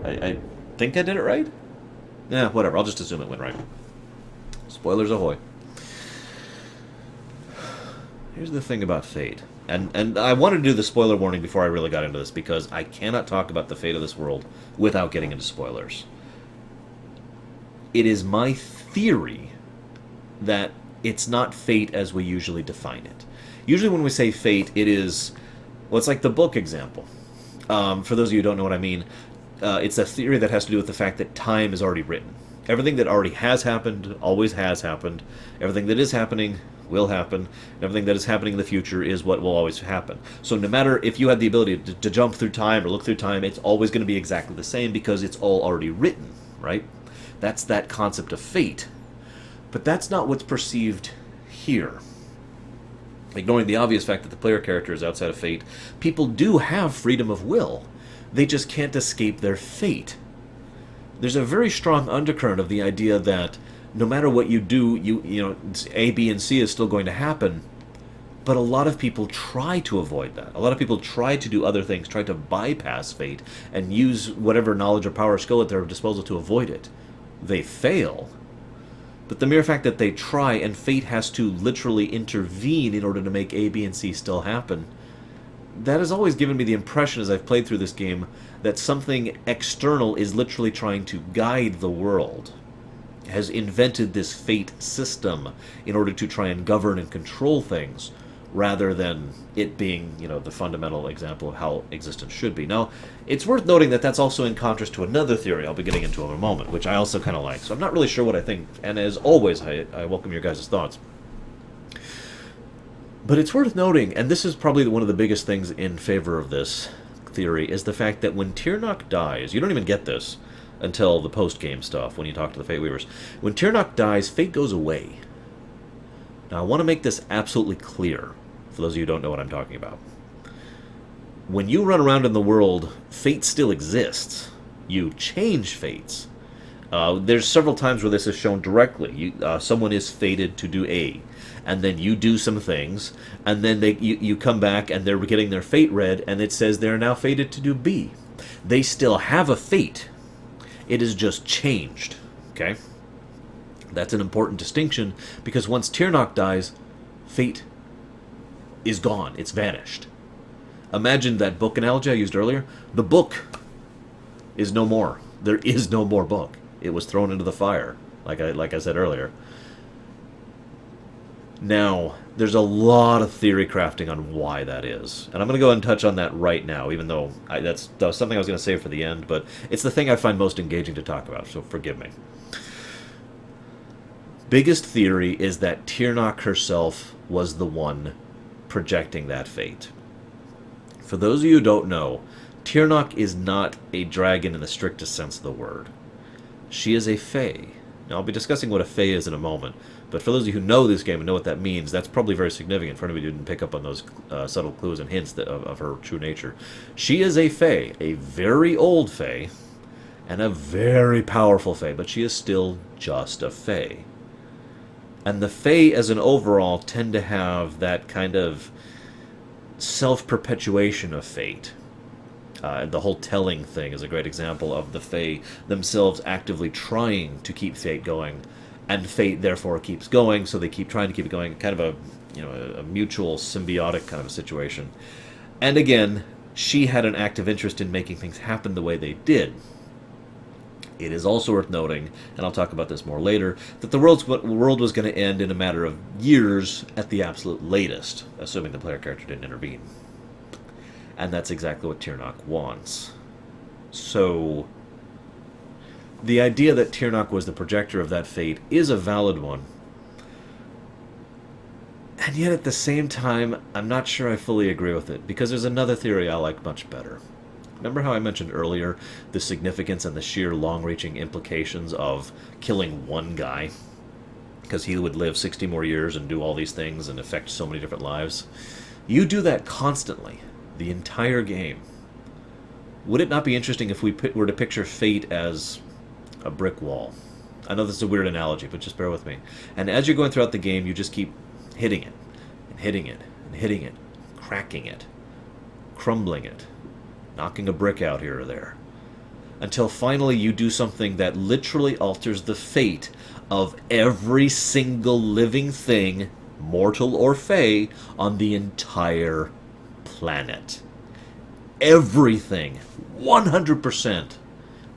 I think I did it right? Yeah, whatever. I'll just assume it went right. Spoilers ahoy. Here's the thing about fate. And I wanted to do the spoiler warning before I really got into this, because I cannot talk about the fate of this world without getting into spoilers. It is my theory that it's not fate as we usually define it. Usually when we say fate, it is... Well, it's like the book example. For those of you who don't know what I mean, it's a theory that has to do with the fact that time is already written. Everything that already has happened always has happened. Everything that is happening will happen. And everything that is happening in the future is what will always happen. So no matter if you had the ability to jump through time or look through time, it's always going to be exactly the same because it's all already written, right? That's that concept of fate. But that's not what's perceived here. Ignoring the obvious fact that the player character is outside of fate, people do have freedom of will. They just can't escape their fate. There's a very strong undercurrent of the idea that no matter what you do, you know, A, B, and C is still going to happen. But a lot of people try to avoid that. A lot of people try to do other things, try to bypass fate, and use whatever knowledge or power or skill at their disposal to avoid it. They fail. But the mere fact that they try and fate has to literally intervene in order to make A, B, and C still happen, that has always given me the impression as I've played through this game that something external is literally trying to guide the world, has invented this fate system in order to try and govern and control things, rather than it being, you know, the fundamental example of how existence should be. Now, it's worth noting that that's also in contrast to another theory I'll be getting into in a moment, which I also kind of like. So I'm not really sure what I think, and as always, I welcome your guys' thoughts. But it's worth noting, and this is probably one of the biggest things in favor of this theory, is the fact that when Tirnoch dies, you don't even get this until the post-game stuff, when you talk to the Fate Weavers. When Tirnoch dies, fate goes away. Now, I want to make this absolutely clear, for those of you who don't know what I'm talking about. When you run around in the world, fate still exists. You change fates. There's several times where this is shown directly. Someone is fated to do A, and then you do some things, and then you come back and they're getting their fate read, and it says they're now fated to do B. They still have a fate. It is just changed. Okay? That's an important distinction, because once Tirnoch dies, fate is gone. It's vanished. Imagine that book analogy I used earlier. The book is no more. There is no more book. It was thrown into the fire, like I said earlier. Now, there's a lot of theory crafting on why that is. And I'm going to go ahead and touch on that right now, even though that was something I was going to save for the end, but it's the thing I find most engaging to talk about, so forgive me. Biggest theory is that Tirnoch herself was the one projecting that fate. For those of you who don't know, Tirnoch is not a dragon in the strictest sense of the word. She is a fae. Now, I'll be discussing what a fae is in a moment, but for those of you who know this game and know what that means, that's probably very significant for anybody who didn't pick up on those subtle clues and hints of her true nature. She is a fae, a very old fae, and a very powerful fae, but she is still just a fae. And the fae, as an overall, tend to have that kind of self-perpetuation of fate. The whole telling thing is a great example of the Fae themselves actively trying to keep fate going, and fate therefore keeps going, so they keep trying to keep it going. Kind of a mutual symbiotic kind of a situation. And again, she had an active interest in making things happen the way they did. It is also worth noting, and I'll talk about this more later, that the world was going to end in a matter of years at the absolute latest, assuming the player character didn't intervene. And that's exactly what Tirnoch wants. So, the idea that Tirnoch was the projector of that fate is a valid one. And yet at the same time, I'm not sure I fully agree with it, because there's another theory I like much better. Remember how I mentioned earlier the significance and the sheer long-reaching implications of killing one guy? Because he would live 60 more years and do all these things and affect so many different lives. You do that constantly, the entire game. Would it not be interesting if we were to picture fate as a brick wall? I know this is a weird analogy, but just bear with me. And as you're going throughout the game, you just keep hitting it, and hitting it, and hitting it, cracking it, crumbling it, knocking a brick out here or there, until finally you do something that literally alters the fate of every single living thing, mortal or fey, on the entire planet. Everything, 100%,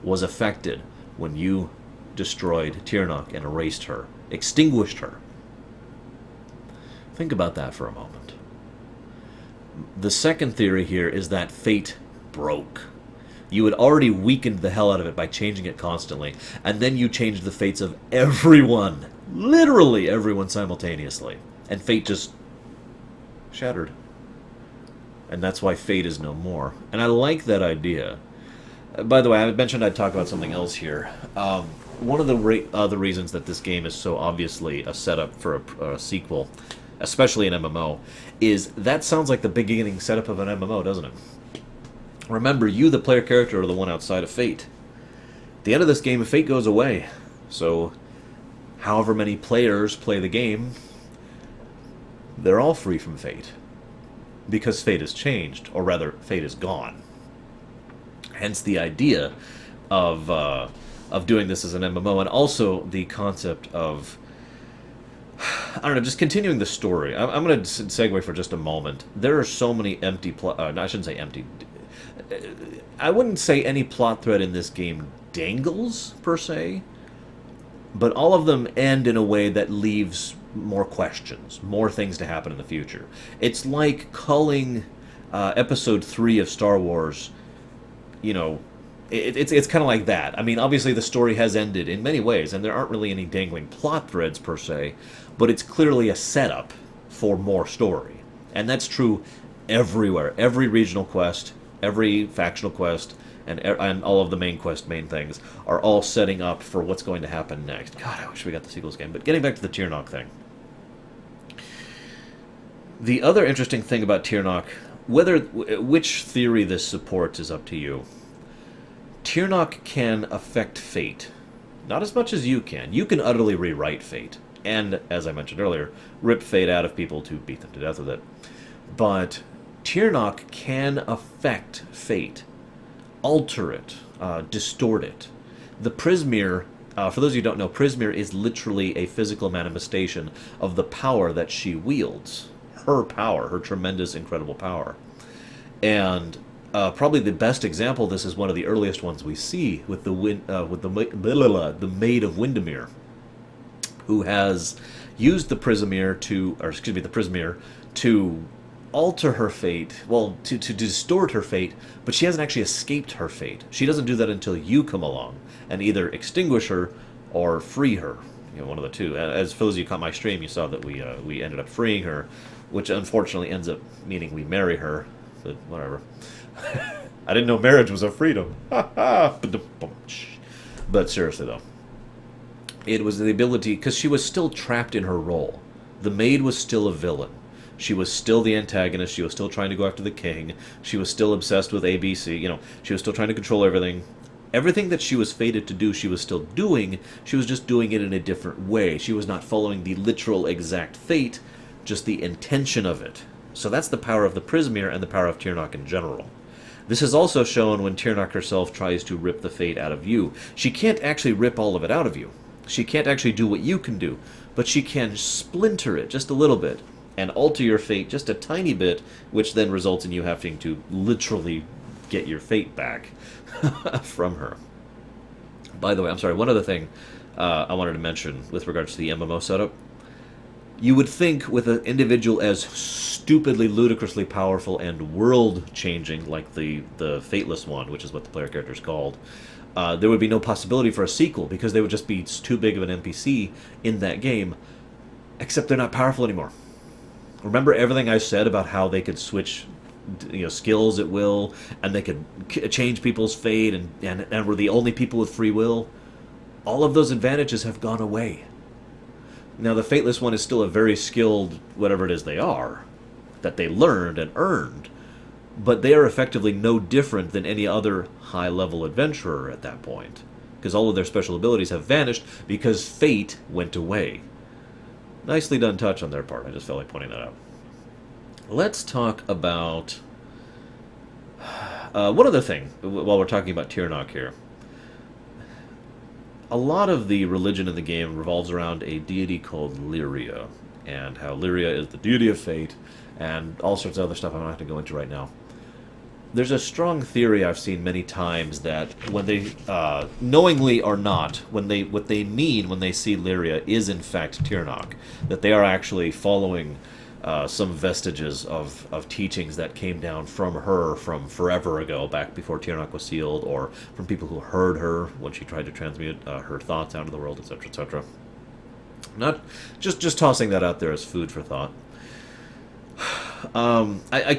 was affected when you destroyed Tirnoch and erased her, extinguished her. Think about that for a moment. The second theory here is that fate broke. You had already weakened the hell out of it by changing it constantly, and then you changed the fates of everyone, literally everyone simultaneously, and fate just shattered. And that's why fate is no more. And I like that idea. By the way, I mentioned I'd talk about something else here. One of the reasons that this game is so obviously a setup for a sequel, especially an MMO, is that sounds like the beginning setup of an MMO, doesn't it? Remember, you, the player character, are the one outside of fate. At the end of this game, fate goes away. So, however many players play the game, they're all free from fate. Because fate has changed, or rather, fate is gone. Hence the idea of doing this as an MMO, and also the concept of, I don't know, just continuing the story. I'm going to segue for just a moment. There are so many empty I shouldn't say empty. I wouldn't say any plot thread in this game dangles, per se, but all of them end in a way that leaves more questions, more things to happen in the future. It's like calling Episode 3 of Star Wars, you know, it's kind of like that. I mean, obviously the story has ended in many ways, and there aren't really any dangling plot threads per se, but it's clearly a setup for more story. And that's true everywhere. Every regional quest, every factional quest, and all of the main things are all setting up for what's going to happen next. God, I wish we got the sequels game. But getting back to the Tirnoch thing. The other interesting thing about Tirnoch, which theory this supports is up to you. Tirnoch can affect fate. Not as much as you can. You can utterly rewrite fate. And, as I mentioned earlier, rip fate out of people to beat them to death with it. But Tirnoch can affect fate. Alter it. Distort it. The Prismere, for those of you who don't know, Prismere is literally a physical manifestation of the power that she wields. Her power. Her tremendous, incredible power. And probably the best example of this is one of the earliest ones we see with the Maid of Windermere, who has used the Prismere to alter her fate, well, to distort her fate, but she hasn't actually escaped her fate. She doesn't do that until you come along and either extinguish her or free her. You know, one of the two. As for those of you who caught my stream, you saw that we ended up freeing her, which unfortunately ends up meaning we marry her. But whatever. I didn't know marriage was a freedom. But seriously, though. It was the ability, because she was still trapped in her role. The maid was still a villain. She was still the antagonist. She was still trying to go after the king. She was still obsessed with ABC. You know, she was still trying to control everything. Everything that she was fated to do, she was still doing. She was just doing it in a different way. She was not following the literal exact fate, just the intention of it. So that's the power of the Prismere and the power of Tirnoch in general. This is also shown when Tirnoch herself tries to rip the fate out of you. She can't actually rip all of it out of you. She can't actually do what you can do, but she can splinter it just a little bit and alter your fate just a tiny bit, which then results in you having to literally get your fate back from her. By the way, I'm sorry, one other thing I wanted to mention with regards to the MMO setup. You would think with an individual as stupidly, ludicrously powerful and world-changing, like the Fateless one, which is what the player character is called, there would be no possibility for a sequel because they would just be too big of an NPC in that game, except they're not powerful anymore. Remember everything I said about how they could switch skills at will, and they could change people's fate, and were the only people with free will? All of those advantages have gone away. Now, the Fateless one is still a very skilled, whatever it is they are, that they learned and earned, but they are effectively no different than any other high-level adventurer at that point, because all of their special abilities have vanished because fate went away. Nicely done touch on their part. I just felt like pointing that out. Let's talk about one other thing while we're talking about Tirnoch here. A lot of the religion in the game revolves around a deity called Lyria, and how Lyria is the deity of fate, and all sorts of other stuff I'm not going to go into right now. There's a strong theory I've seen many times that when they, knowingly or not, what they mean when they see Lyria is in fact Tirnoch, that they are actually following some vestiges of teachings that came down from her from forever ago, back before Tirnoch was sealed, or from people who heard her when she tried to transmute her thoughts out into the world, etc., etc. Not just tossing that out there as food for thought. I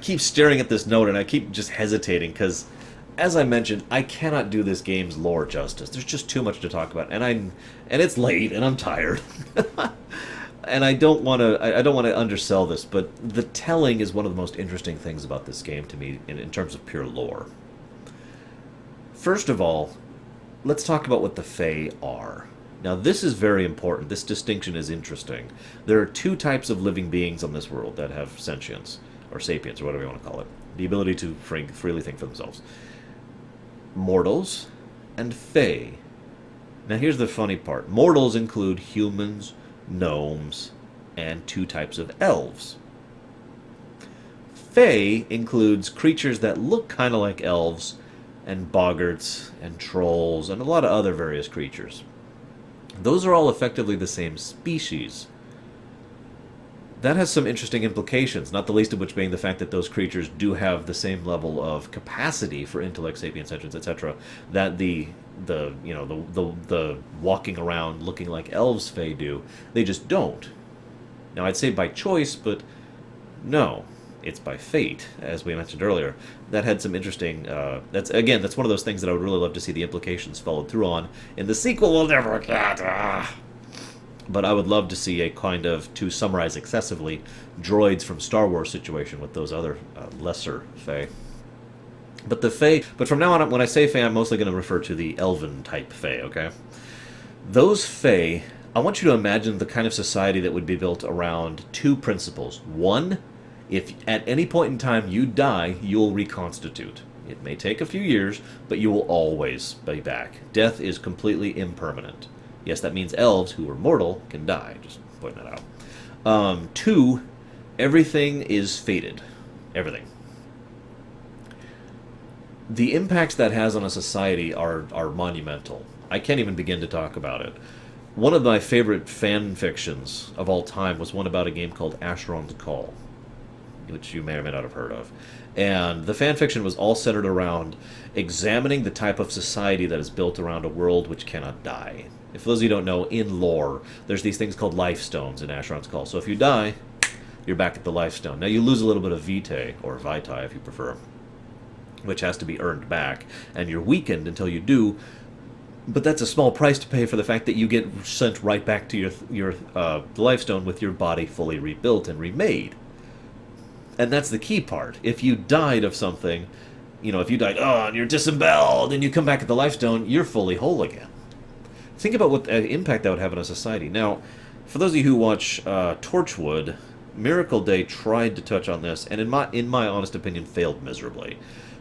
keep staring at this note and I keep just hesitating because, as I mentioned, I cannot do this game's lore justice. There's just too much to talk about, and it's late and I'm tired. And I don't want to undersell this, but the telling is one of the most interesting things about this game to me in terms of pure lore. First of all, let's talk about what the Fae are. Now, this is very important. This distinction is interesting. There are two types of living beings on this world that have sentience, or sapience, or whatever you want to call it. The ability to freely think for themselves. Mortals and Fae. Now, here's the funny part. Mortals include humans, gnomes, and two types of elves. Fae includes creatures that look kind of like elves, and boggarts, and trolls, and a lot of other various creatures. Those are all effectively the same species. That has some interesting implications, not the least of which being the fact that those creatures do have the same level of capacity for intellect, sapience, sentience, etc., that the walking around looking like elves Fae do. They just don't. Now, I'd say by choice, but no, it's by fate, as we mentioned earlier. That had some interesting. That's one of those things that I would really love to see the implications followed through on in the sequel. We'll never get. But I would love to see a kind of, to summarize excessively, droids from Star Wars situation with those other lesser Fae. But from now on, when I say Fae, I'm mostly going to refer to the elven type Fae, okay? Those Fae, I want you to imagine the kind of society that would be built around two principles. One, if at any point in time you die, you'll reconstitute. It may take a few years, but you will always be back. Death is completely impermanent. Yes, that means elves who are mortal can die. Just pointing that out. Two, everything is fated. Everything. The impacts that has on a society are monumental. I can't even begin to talk about it. One of my favorite fan fictions of all time was one about a game called Asheron's Call, which you may or may not have heard of. And the fan fiction was all centered around examining the type of society that is built around a world which cannot die. If those of you don't know, in lore, there's these things called life stones in Asheron's Call. So if you die, you're back at the life stone. Now you lose a little bit of vitae, or vitae if you prefer, which has to be earned back, and you're weakened until you do. But that's a small price to pay for the fact that you get sent right back to your life stone with your body fully rebuilt and remade. And that's the key part. If you died of something, if you died, and you're disemboweled, and you come back at the life stone, you're fully whole again. Think about what impact that would have on a society. Now, for those of you who watch Torchwood, Miracle Day tried to touch on this, and in my honest opinion, failed miserably.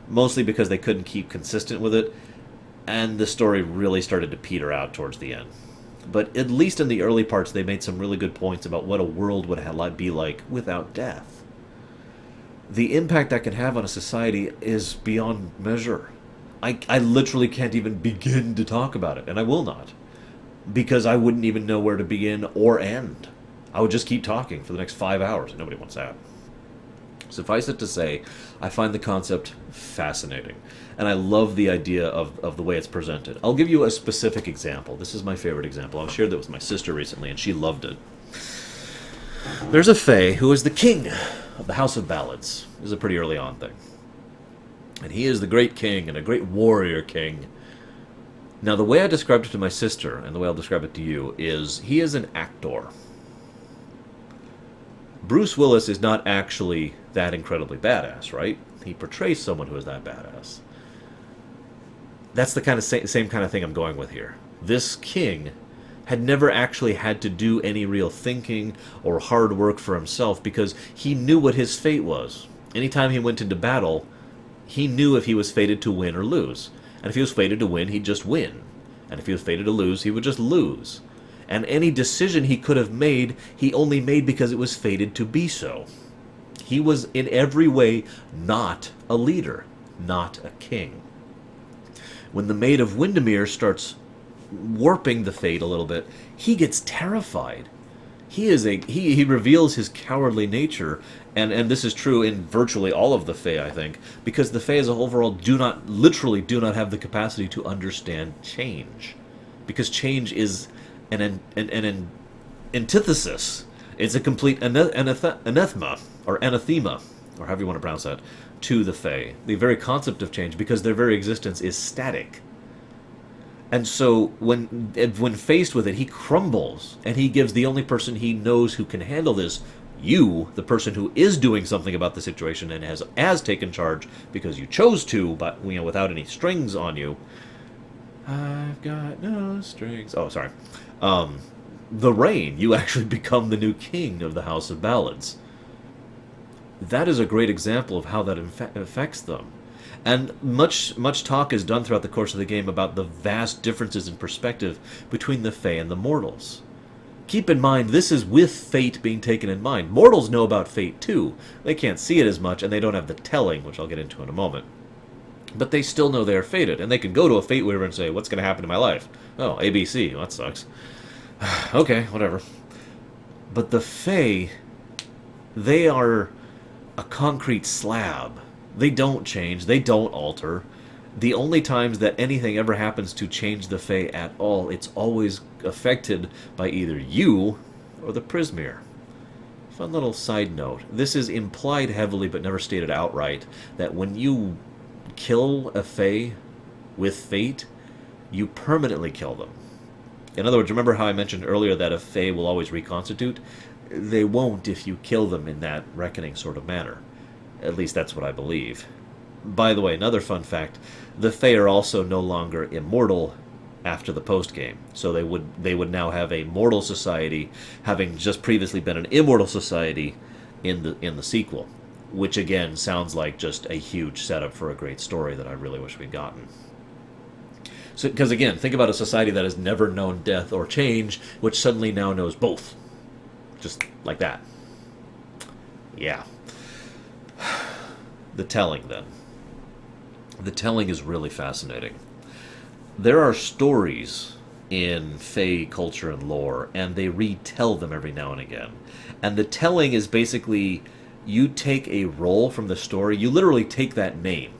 Mostly because they couldn't keep consistent with it, and the story really started to peter out towards the end. But at least in the early parts, they made some really good points about what a world would be like without death. The impact that can have on a society is beyond measure. I literally can't even begin to talk about it, and I will not, because I wouldn't even know where to begin or end. I would just keep talking for the next 5 hours, and nobody wants that. Suffice it to say, I find the concept fascinating, and I love the idea of the way it's presented. I'll give you a specific example. This is my favorite example. I shared that with my sister recently, and she loved it. There's a Fae who is the king of the House of Ballads. This is a pretty early on thing. And he is the great king and a great warrior king. Now, the way I described it to my sister, and the way I'll describe it to you, is he is an actor. Bruce Willis is not actually that incredibly badass, right? He portrays someone who is that badass. That's the kind of same kind of thing I'm going with here. This king had never actually had to do any real thinking or hard work for himself because he knew what his fate was. Anytime he went into battle, he knew if he was fated to win or lose. And if he was fated to win, he'd just win. And if he was fated to lose, he would just lose. And any decision he could have made, he only made because it was fated to be so. He was in every way not a leader, not a king. When the Maid of Windermere starts warping the fate a little bit, he gets terrified. He reveals his cowardly nature, and this is true in virtually all of the Fae, I think, because the Fae as a whole overall do not have the capacity to understand change, because change is an antithesis. It's a complete anathema, or however you want to pronounce that, to the Fae. The very concept of change, because their very existence is static. And so when faced with it, he crumbles, and he gives the only person he knows who can handle this, you, the person who is doing something about the situation and has taken charge because you chose to, but without any strings on you. I've got no strings. Oh, sorry. The Rain, you actually become the new king of the House of Ballads. That is a great example of how that affects them. And much talk is done throughout the course of the game about the vast differences in perspective between the Fae and the mortals. Keep in mind, this is with fate being taken in mind. Mortals know about fate too. They can't see it as much, and they don't have the telling, which I'll get into in a moment. But they still know they are fated, and they can go to a fate weaver and say, what's going to happen to my life? Oh, ABC. Well, that sucks. Okay, whatever. But the Fae, they are a concrete slab. They don't change. They don't alter. The only times that anything ever happens to change the Fae at all, it's always affected by either you or the Prismere. Fun little side note. This is implied heavily but never stated outright, that when you kill a Fae with fate, you permanently kill them. In other words, remember how I mentioned earlier that a Fae will always reconstitute? They won't if you kill them in that reckoning sort of manner. At least that's what I believe. By the way, another fun fact, the Fae are also no longer immortal after the post-game. So they would now have a mortal society, having just previously been an immortal society in the sequel. Which again sounds like just a huge setup for a great story that I really wish we'd gotten. So, because again, think about a society that has never known death or change, which suddenly now knows both. Just like that. Yeah. The telling, then. The telling is really fascinating. There are stories in Fae culture and lore, and they retell them every now and again. And the telling is basically, you take a role from the story, you literally take that name,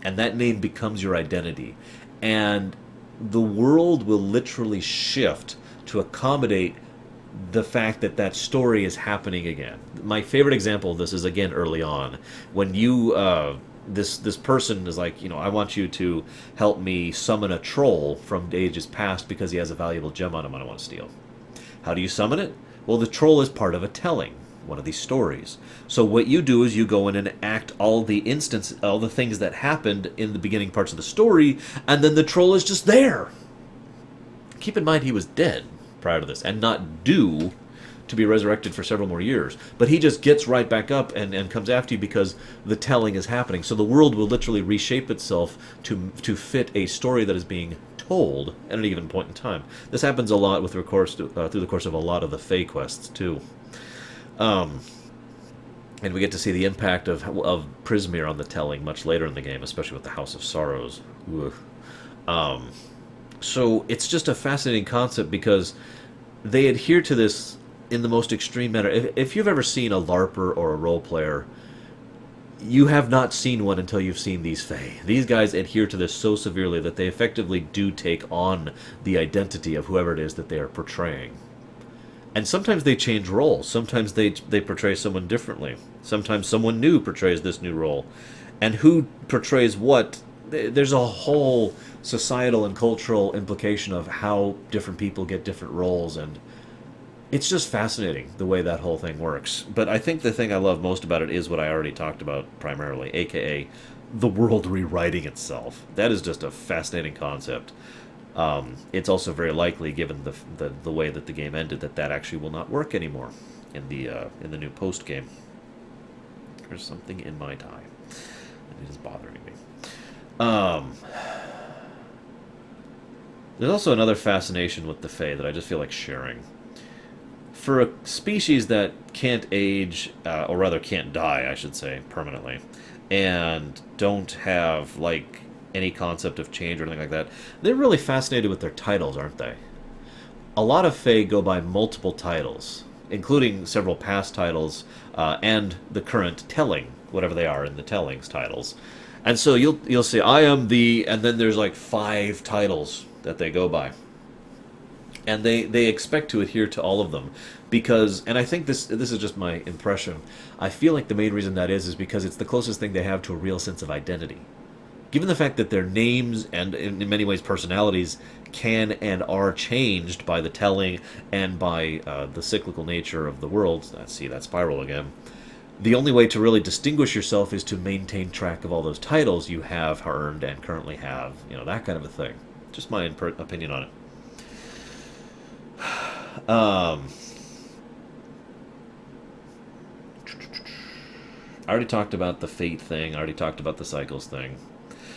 and that name becomes your identity. And the world will literally shift to accommodate the fact that that story is happening again. My favorite example of this is, again, early on. When you, this person is like, I want you to help me summon a troll from ages past because he has a valuable gem on him and I want to steal. How do you summon it? Well, the troll is part of a telling, one of these stories. So what you do is you go in and act all the things that happened in the beginning parts of the story, and then the troll is just there. Keep in mind he was dead prior to this, and not due to be resurrected for several more years. But he just gets right back up and comes after you because the telling is happening. So the world will literally reshape itself to fit a story that is being told at any given point in time. This happens a lot through the course of a lot of the Fae quests, too. And we get to see the impact of Prismeer on the telling much later in the game, especially with the House of Sorrows. Ugh. Um, so it's just a fascinating concept because they adhere to this in the most extreme manner. If you've ever seen a LARPer or a role player, you have not seen one until you've seen these Fae. These guys adhere to this so severely that they effectively do take on the identity of whoever it is that they are portraying. And sometimes they change roles. Sometimes they portray someone differently. Sometimes someone new portrays this new role. And who portrays what, there's a whole societal and cultural implication of how different people get different roles, and it's just fascinating the way that whole thing works. But I think the thing I love most about it is what I already talked about primarily, aka the world rewriting itself. That is just a fascinating concept. It's also very likely, given the way that the game ended, that actually will not work anymore in the new post game. There's something in my tie, and it is bothering me. There's also another fascination with the Fae that I just feel like sharing. For a species that can't age, or rather can't die, I should say, permanently, and don't have, like, any concept of change or anything like that, they're really fascinated with their titles, aren't they? A lot of Fae go by multiple titles, including several past titles, and the current telling, whatever they are in the tellings titles. And so you'll say, I am the, and then there's like 5 titles that they go by. And they expect to adhere to all of them because, and I think this is just my impression, I feel like the main reason that is because it's the closest thing they have to a real sense of identity. Given the fact that their names and, in many ways, personalities can and are changed by the telling and by the cyclical nature of the world, let's see that spiral again, the only way to really distinguish yourself is to maintain track of all those titles you have earned and currently have, that kind of a thing. Just my opinion on it. I already talked about the fate thing. I already talked about the cycles thing.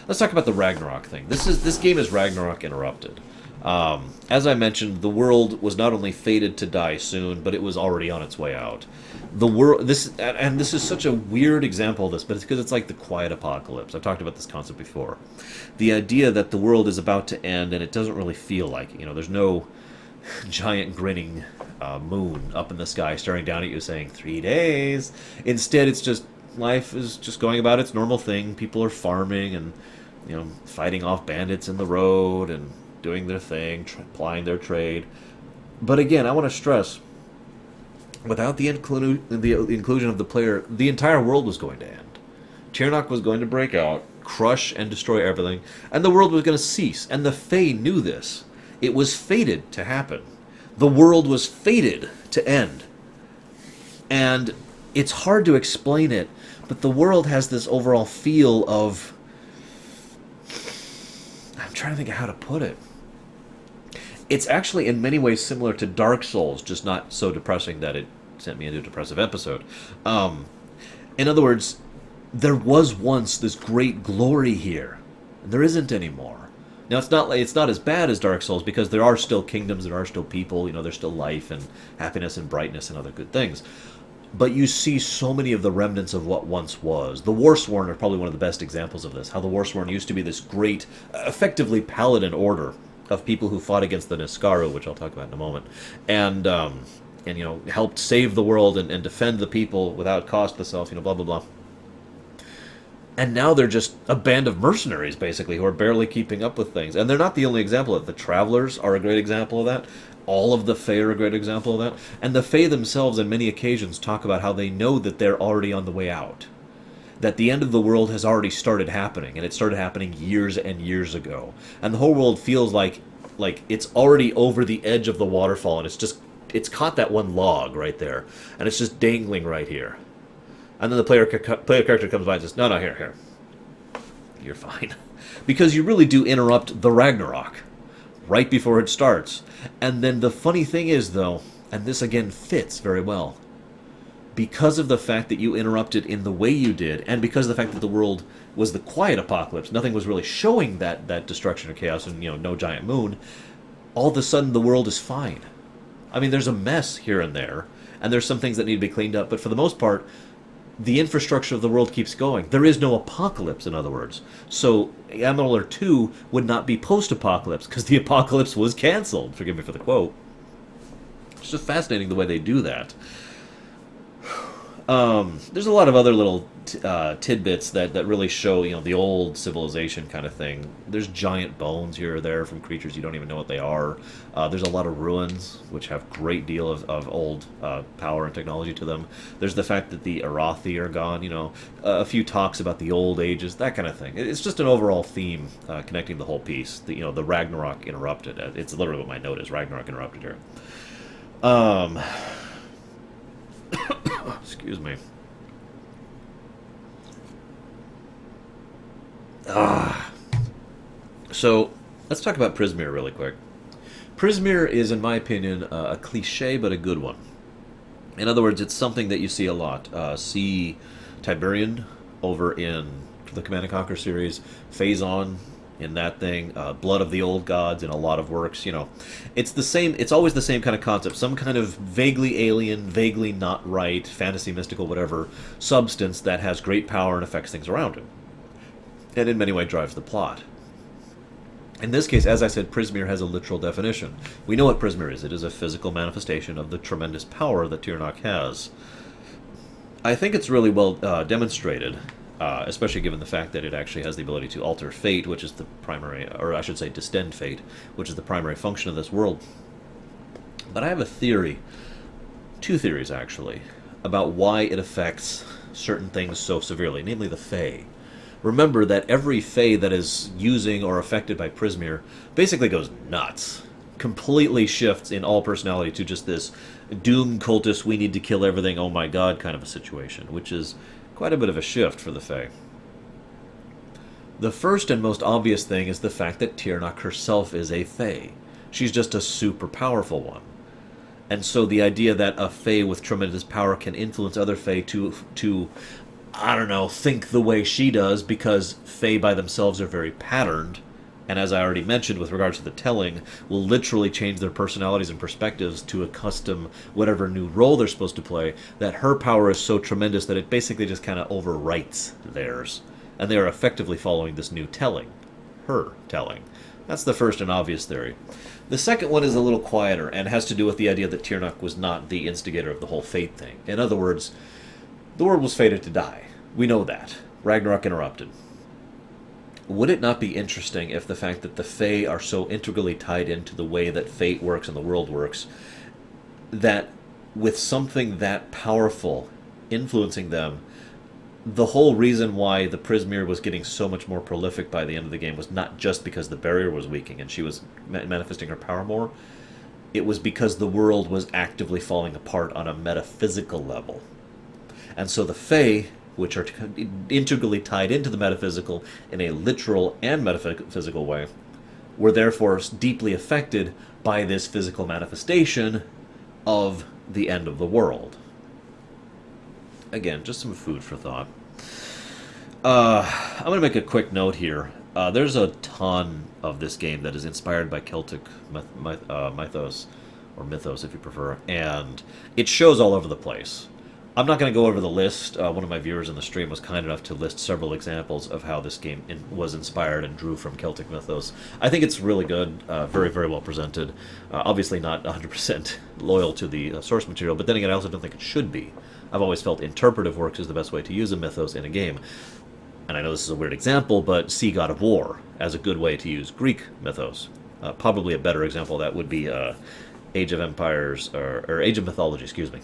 Let's talk about the Ragnarok thing. This game is Ragnarok interrupted. As I mentioned, the world was not only fated to die soon, but it was already on its way out. The world, this is such a weird example of this, but it's because it's like the quiet apocalypse. I've talked about this concept before. The idea that the world is about to end, and it doesn't really feel like it. There's no giant grinning moon up in the sky staring down at you saying 3 days. Instead, it's just life is just going about its normal thing. People are farming and fighting off bandits in the road and doing their thing, plying their trade. But again, I want to stress, without the inclusion of the player, the entire world was going to end. Tirnoch was going to break out, crush and destroy everything, and the world was going to cease. And the Fae knew this. It was fated to happen. The world was fated to end. And it's hard to explain it, but the world has this overall feel of... I'm trying to think of how to put it. It's actually in many ways similar to Dark Souls, just not so depressing that it sent me into a depressive episode. In other words, there was once this great glory here, and there isn't anymore. Now, it's not as bad as Dark Souls because there are still kingdoms, there are still people, there's still life and happiness and brightness and other good things. But you see so many of the remnants of what once was. The Warsworn are probably one of the best examples of this, how the Warsworn used to be this great, effectively paladin order of people who fought against the Niskaru, which I'll talk about in a moment, and helped save the world and defend the people without cost to self, blah, blah, blah. And now they're just a band of mercenaries, basically, who are barely keeping up with things. And they're not the only example of it. The Travelers are a great example of that. All of the Fae are a great example of that. And the Fae themselves, on many occasions, talk about how they know that they're already on the way out. That the end of the world has already started happening, and it started happening years and years ago. And the whole world feels like it's already over the edge of the waterfall, and it's caught that one log right there, and it's just dangling right here. And then the player character comes by and says, no, here. You're fine. Because you really do interrupt the Ragnarok right before it starts. And then the funny thing is, though, and this again fits very well, because of the fact that you interrupted in the way you did, and because of the fact that the world was the quiet apocalypse, nothing was really showing that destruction or chaos, and no giant moon, all of a sudden the world is fine. I mean, there's a mess here and there, and there's some things that need to be cleaned up, but for the most part, the infrastructure of the world keeps going. There is no apocalypse, in other words. So Amalur 2 would not be post-apocalypse because the apocalypse was canceled. Forgive me for the quote. It's just fascinating the way they do that. There's a lot of other little tidbits that really show, the old civilization kind of thing. There's giant bones here or there from creatures you don't even know what they are. There's a lot of ruins, which have a great deal of old power and technology to them. There's the fact that the Arathi are gone, a few talks about the old ages, that kind of thing. It's just an overall theme connecting the whole piece. The Ragnarok interrupted. It's literally what my note is, Ragnarok interrupted here. Excuse me. So, let's talk about Prismeer really quick. Prismeer is, in my opinion, a cliche, but a good one. In other words, it's something that you see a lot. See Tiberian over in the Command & Conquer series, Phazon in that thing, Blood of the Old Gods in a lot of works, It's the same, it's always the same kind of concept, some kind of vaguely alien, vaguely not right, fantasy, mystical, whatever, substance that has great power and affects things around it. And in many ways drives the plot. In this case, as I said, Prismeer has a literal definition. We know what Prismeer is. It is a physical manifestation of the tremendous power that Tirnoch has. I think it's really well demonstrated, especially given the fact that it actually has the ability to alter fate, which is the primary, or I should say distend fate, which is the primary function of this world. But I have a theory, two theories actually, about why it affects certain things so severely, namely the Fae. Remember that every Fae that is using or affected by Prismeer basically goes nuts. Completely shifts in all personality to just this doom cultist, we need to kill everything, oh my god kind of a situation, which is quite a bit of a shift for the Fae. The first and most obvious thing is the fact that Tirnoch herself is a Fae. She's just a super powerful one. And so the idea that a Fae with tremendous power can influence other Fae to I don't know, think the way she does, because Fae by themselves are very patterned, and as I already mentioned with regards to the telling, will literally change their personalities and perspectives to accustom whatever new role they're supposed to play, that her power is so tremendous that it basically just kind of overwrites theirs. And they are effectively following this new telling. Her telling. That's the first and obvious theory. The second one is a little quieter, and has to do with the idea that Tirnoch was not the instigator of the whole fate thing. In other words, the world was fated to die. We know that. Ragnarok interrupted. Would it not be interesting if the fact that the Fae are so integrally tied into the way that fate works and the world works, that with something that powerful influencing them, the whole reason why the Prismeer was getting so much more prolific by the end of the game was not just because the barrier was weakening and she was manifesting her power more, it was because the world was actively falling apart on a metaphysical level. And so the Fae, which are integrally tied into the metaphysical in a literal and metaphysical way, were therefore deeply affected by this physical manifestation of the end of the world. Again, just some food for thought. I'm going to make a quick note here. There's a ton of this game that is inspired by Celtic mythos, or mythos if you prefer, and it shows all over the place. I'm not going to go over the list. One of my viewers in the stream was kind enough to list several examples of how this game was inspired and drew from Celtic mythos. I think it's really good, very, very well presented. Obviously not 100% loyal to the source material, but then again, I also don't think it should be. I've always felt interpretive works is the best way to use a mythos in a game. And I know this is a weird example, but see God of War as a good way to use Greek mythos. Probably a better example of that would be Age of Empires, or Age of Mythology, excuse me,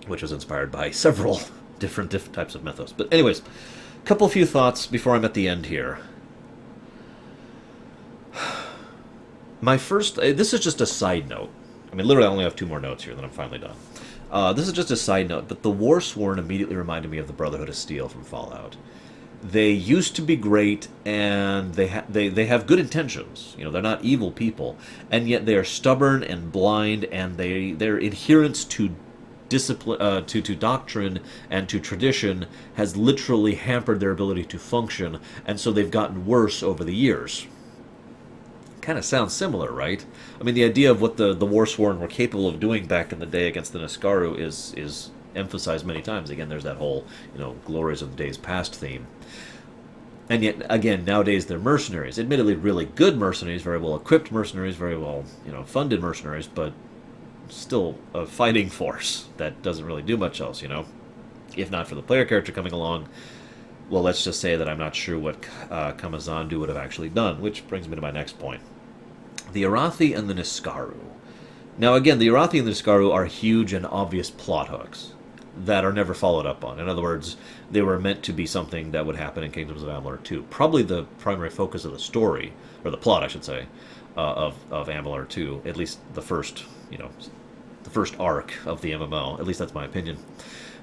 which was inspired by several different types of mythos. But anyways, a few thoughts before I'm at the end here. My first, this is just a side note. I mean, literally I only have 2 more notes here, then I'm finally done. This is just a side note, but the Warsworn immediately reminded me of the Brotherhood of Steel from Fallout. They used to be great, and they have good intentions. They're not evil people, and yet they are stubborn and blind, and their adherence to discipline, to doctrine and to tradition has literally hampered their ability to function, and so they've gotten worse over the years. Kind of sounds similar, right? I mean, the idea of what the Warsworn were capable of doing back in the day against the Niskaru is emphasized many times. Again, there's that whole, glories of the days past theme. And yet, again, nowadays they're mercenaries. Admittedly, really good mercenaries, very well equipped mercenaries, very well, funded mercenaries, but still a fighting force that doesn't really do much else, If not for the player character coming along, well, let's just say that I'm not sure what Kamazandu would have actually done, which brings me to my next point. The Arathi and the Niskaru. Now, again, the Arathi and the Niskaru are huge and obvious plot hooks that are never followed up on. In other words, they were meant to be something that would happen in Kingdoms of Amalur 2. Probably the primary focus of the story, or the plot, I should say, of Amalur 2. At least the first, the first arc of the MMO. At least that's my opinion.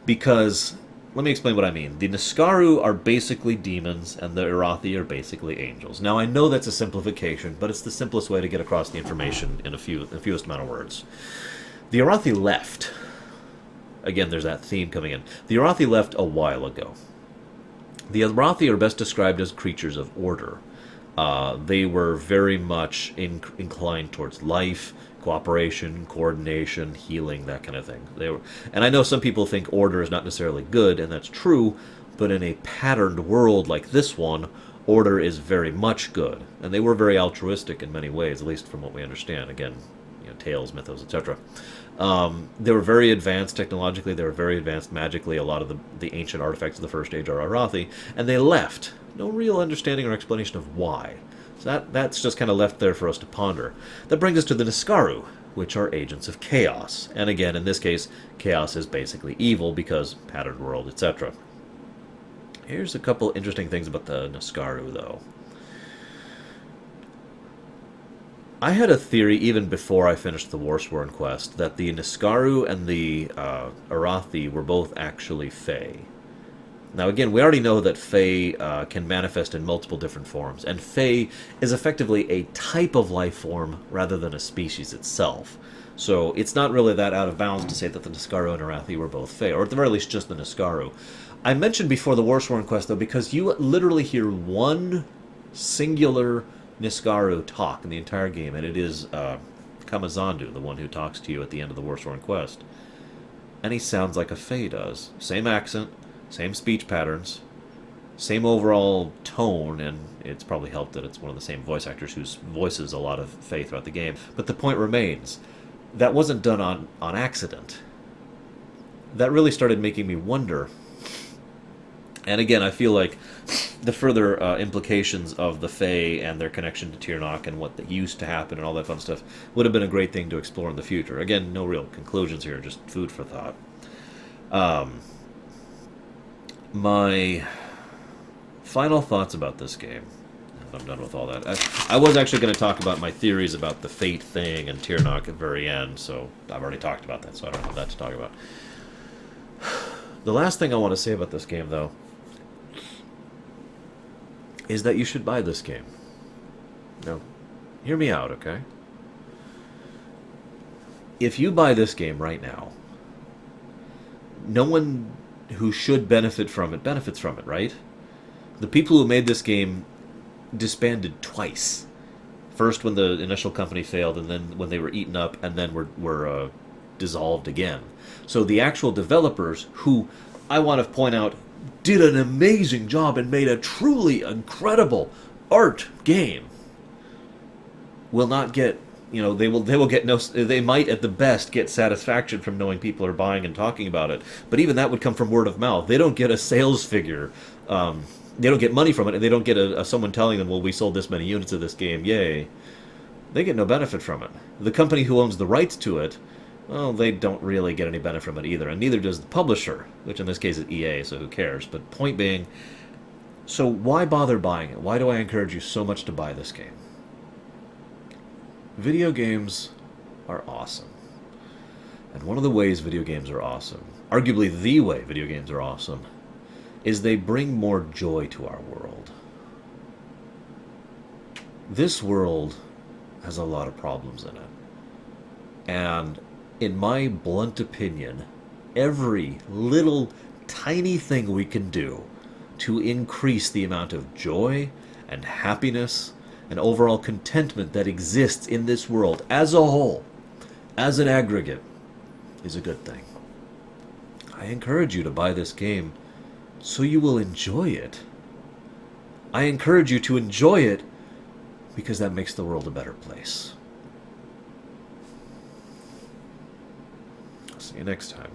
Because, let me explain what I mean. The Niskaru are basically demons, and the Arathi are basically angels. Now, I know that's a simplification, but it's the simplest way to get across the information in the fewest amount of words. The Arathi left. Again, there's that theme coming in. The Arathi left a while ago. The Arathi are best described as creatures of order. They were very much inclined towards life, cooperation, coordination, healing, that kind of thing. And I know some people think order is not necessarily good, and that's true, but in a patterned world like this one, order is very much good. And they were very altruistic in many ways, at least from what we understand. Again, tales, mythos, etc. They were very advanced technologically, they were very advanced magically. A lot of the ancient artifacts of the First Age are Arathi, and they left. No real understanding or explanation of why. So that's just kind of left there for us to ponder. That brings us to the Niskaru, which are agents of chaos. And again, in this case, chaos is basically evil because patterned world, etc. Here's a couple interesting things about the Niskaru, though. I had a theory even before I finished the Warsworn quest that the Niskaru and the Arathi were both actually Fae. Now again, we already know that Fae can manifest in multiple different forms, and Fae is effectively a type of life form rather than a species itself. So it's not really that out of bounds to say that the Niskaru and Arathi were both Fae, or at the very least just the Niskaru. I mentioned before the Warsworn quest, though, because you literally hear one singular Niskaru talk in the entire game, and it is Kamazandu, the one who talks to you at the end of the Warsworn quest. And he sounds like a Fae does. Same accent, same speech patterns, same overall tone, and it's probably helped that it's one of the same voice actors who voices a lot of Fae throughout the game. But the point remains, that wasn't done on accident. That really started making me wonder. And again, I feel like the further implications of the Fae and their connection to Tirnoch and what used to happen and all that fun stuff would have been a great thing to explore in the future. Again, no real conclusions here, just food for thought. My final thoughts about this game, and I'm done with all that. I was actually going to talk about my theories about the fate thing and Tirnoch at the very end, so I've already talked about that, so I don't have that to talk about. The last thing I want to say about this game, though, is that you should buy this game. Now, hear me out, okay? If you buy this game right now, no one who should benefit from it benefits from it, right? The people who made this game disbanded twice. First when the initial company failed, and then when they were eaten up, and then were dissolved again. So the actual developers, who I want to point out did an amazing job and made a truly incredible art game, will not get, they will get no, they might at the best get satisfaction from knowing people are buying and talking about it, but even that would come from word of mouth. They don't get a sales figure, they don't get money from it, and they don't get someone telling them, well, we sold this many units of this game, yay. They get no benefit from it. The company who owns the rights to it, well, they don't really get any benefit from it either, and neither does the publisher, which in this case is EA, so who cares? But point being, so why bother buying it? Why do I encourage you so much to buy this game? Video games are awesome. And one of the ways video games are awesome, arguably the way video games are awesome, is they bring more joy to our world. This world has a lot of problems in it. And in my blunt opinion, every little tiny thing we can do to increase the amount of joy and happiness and overall contentment that exists in this world as a whole, as an aggregate, is a good thing. I encourage you to buy this game so you will enjoy it. I encourage you to enjoy it because that makes the world a better place. See you next time.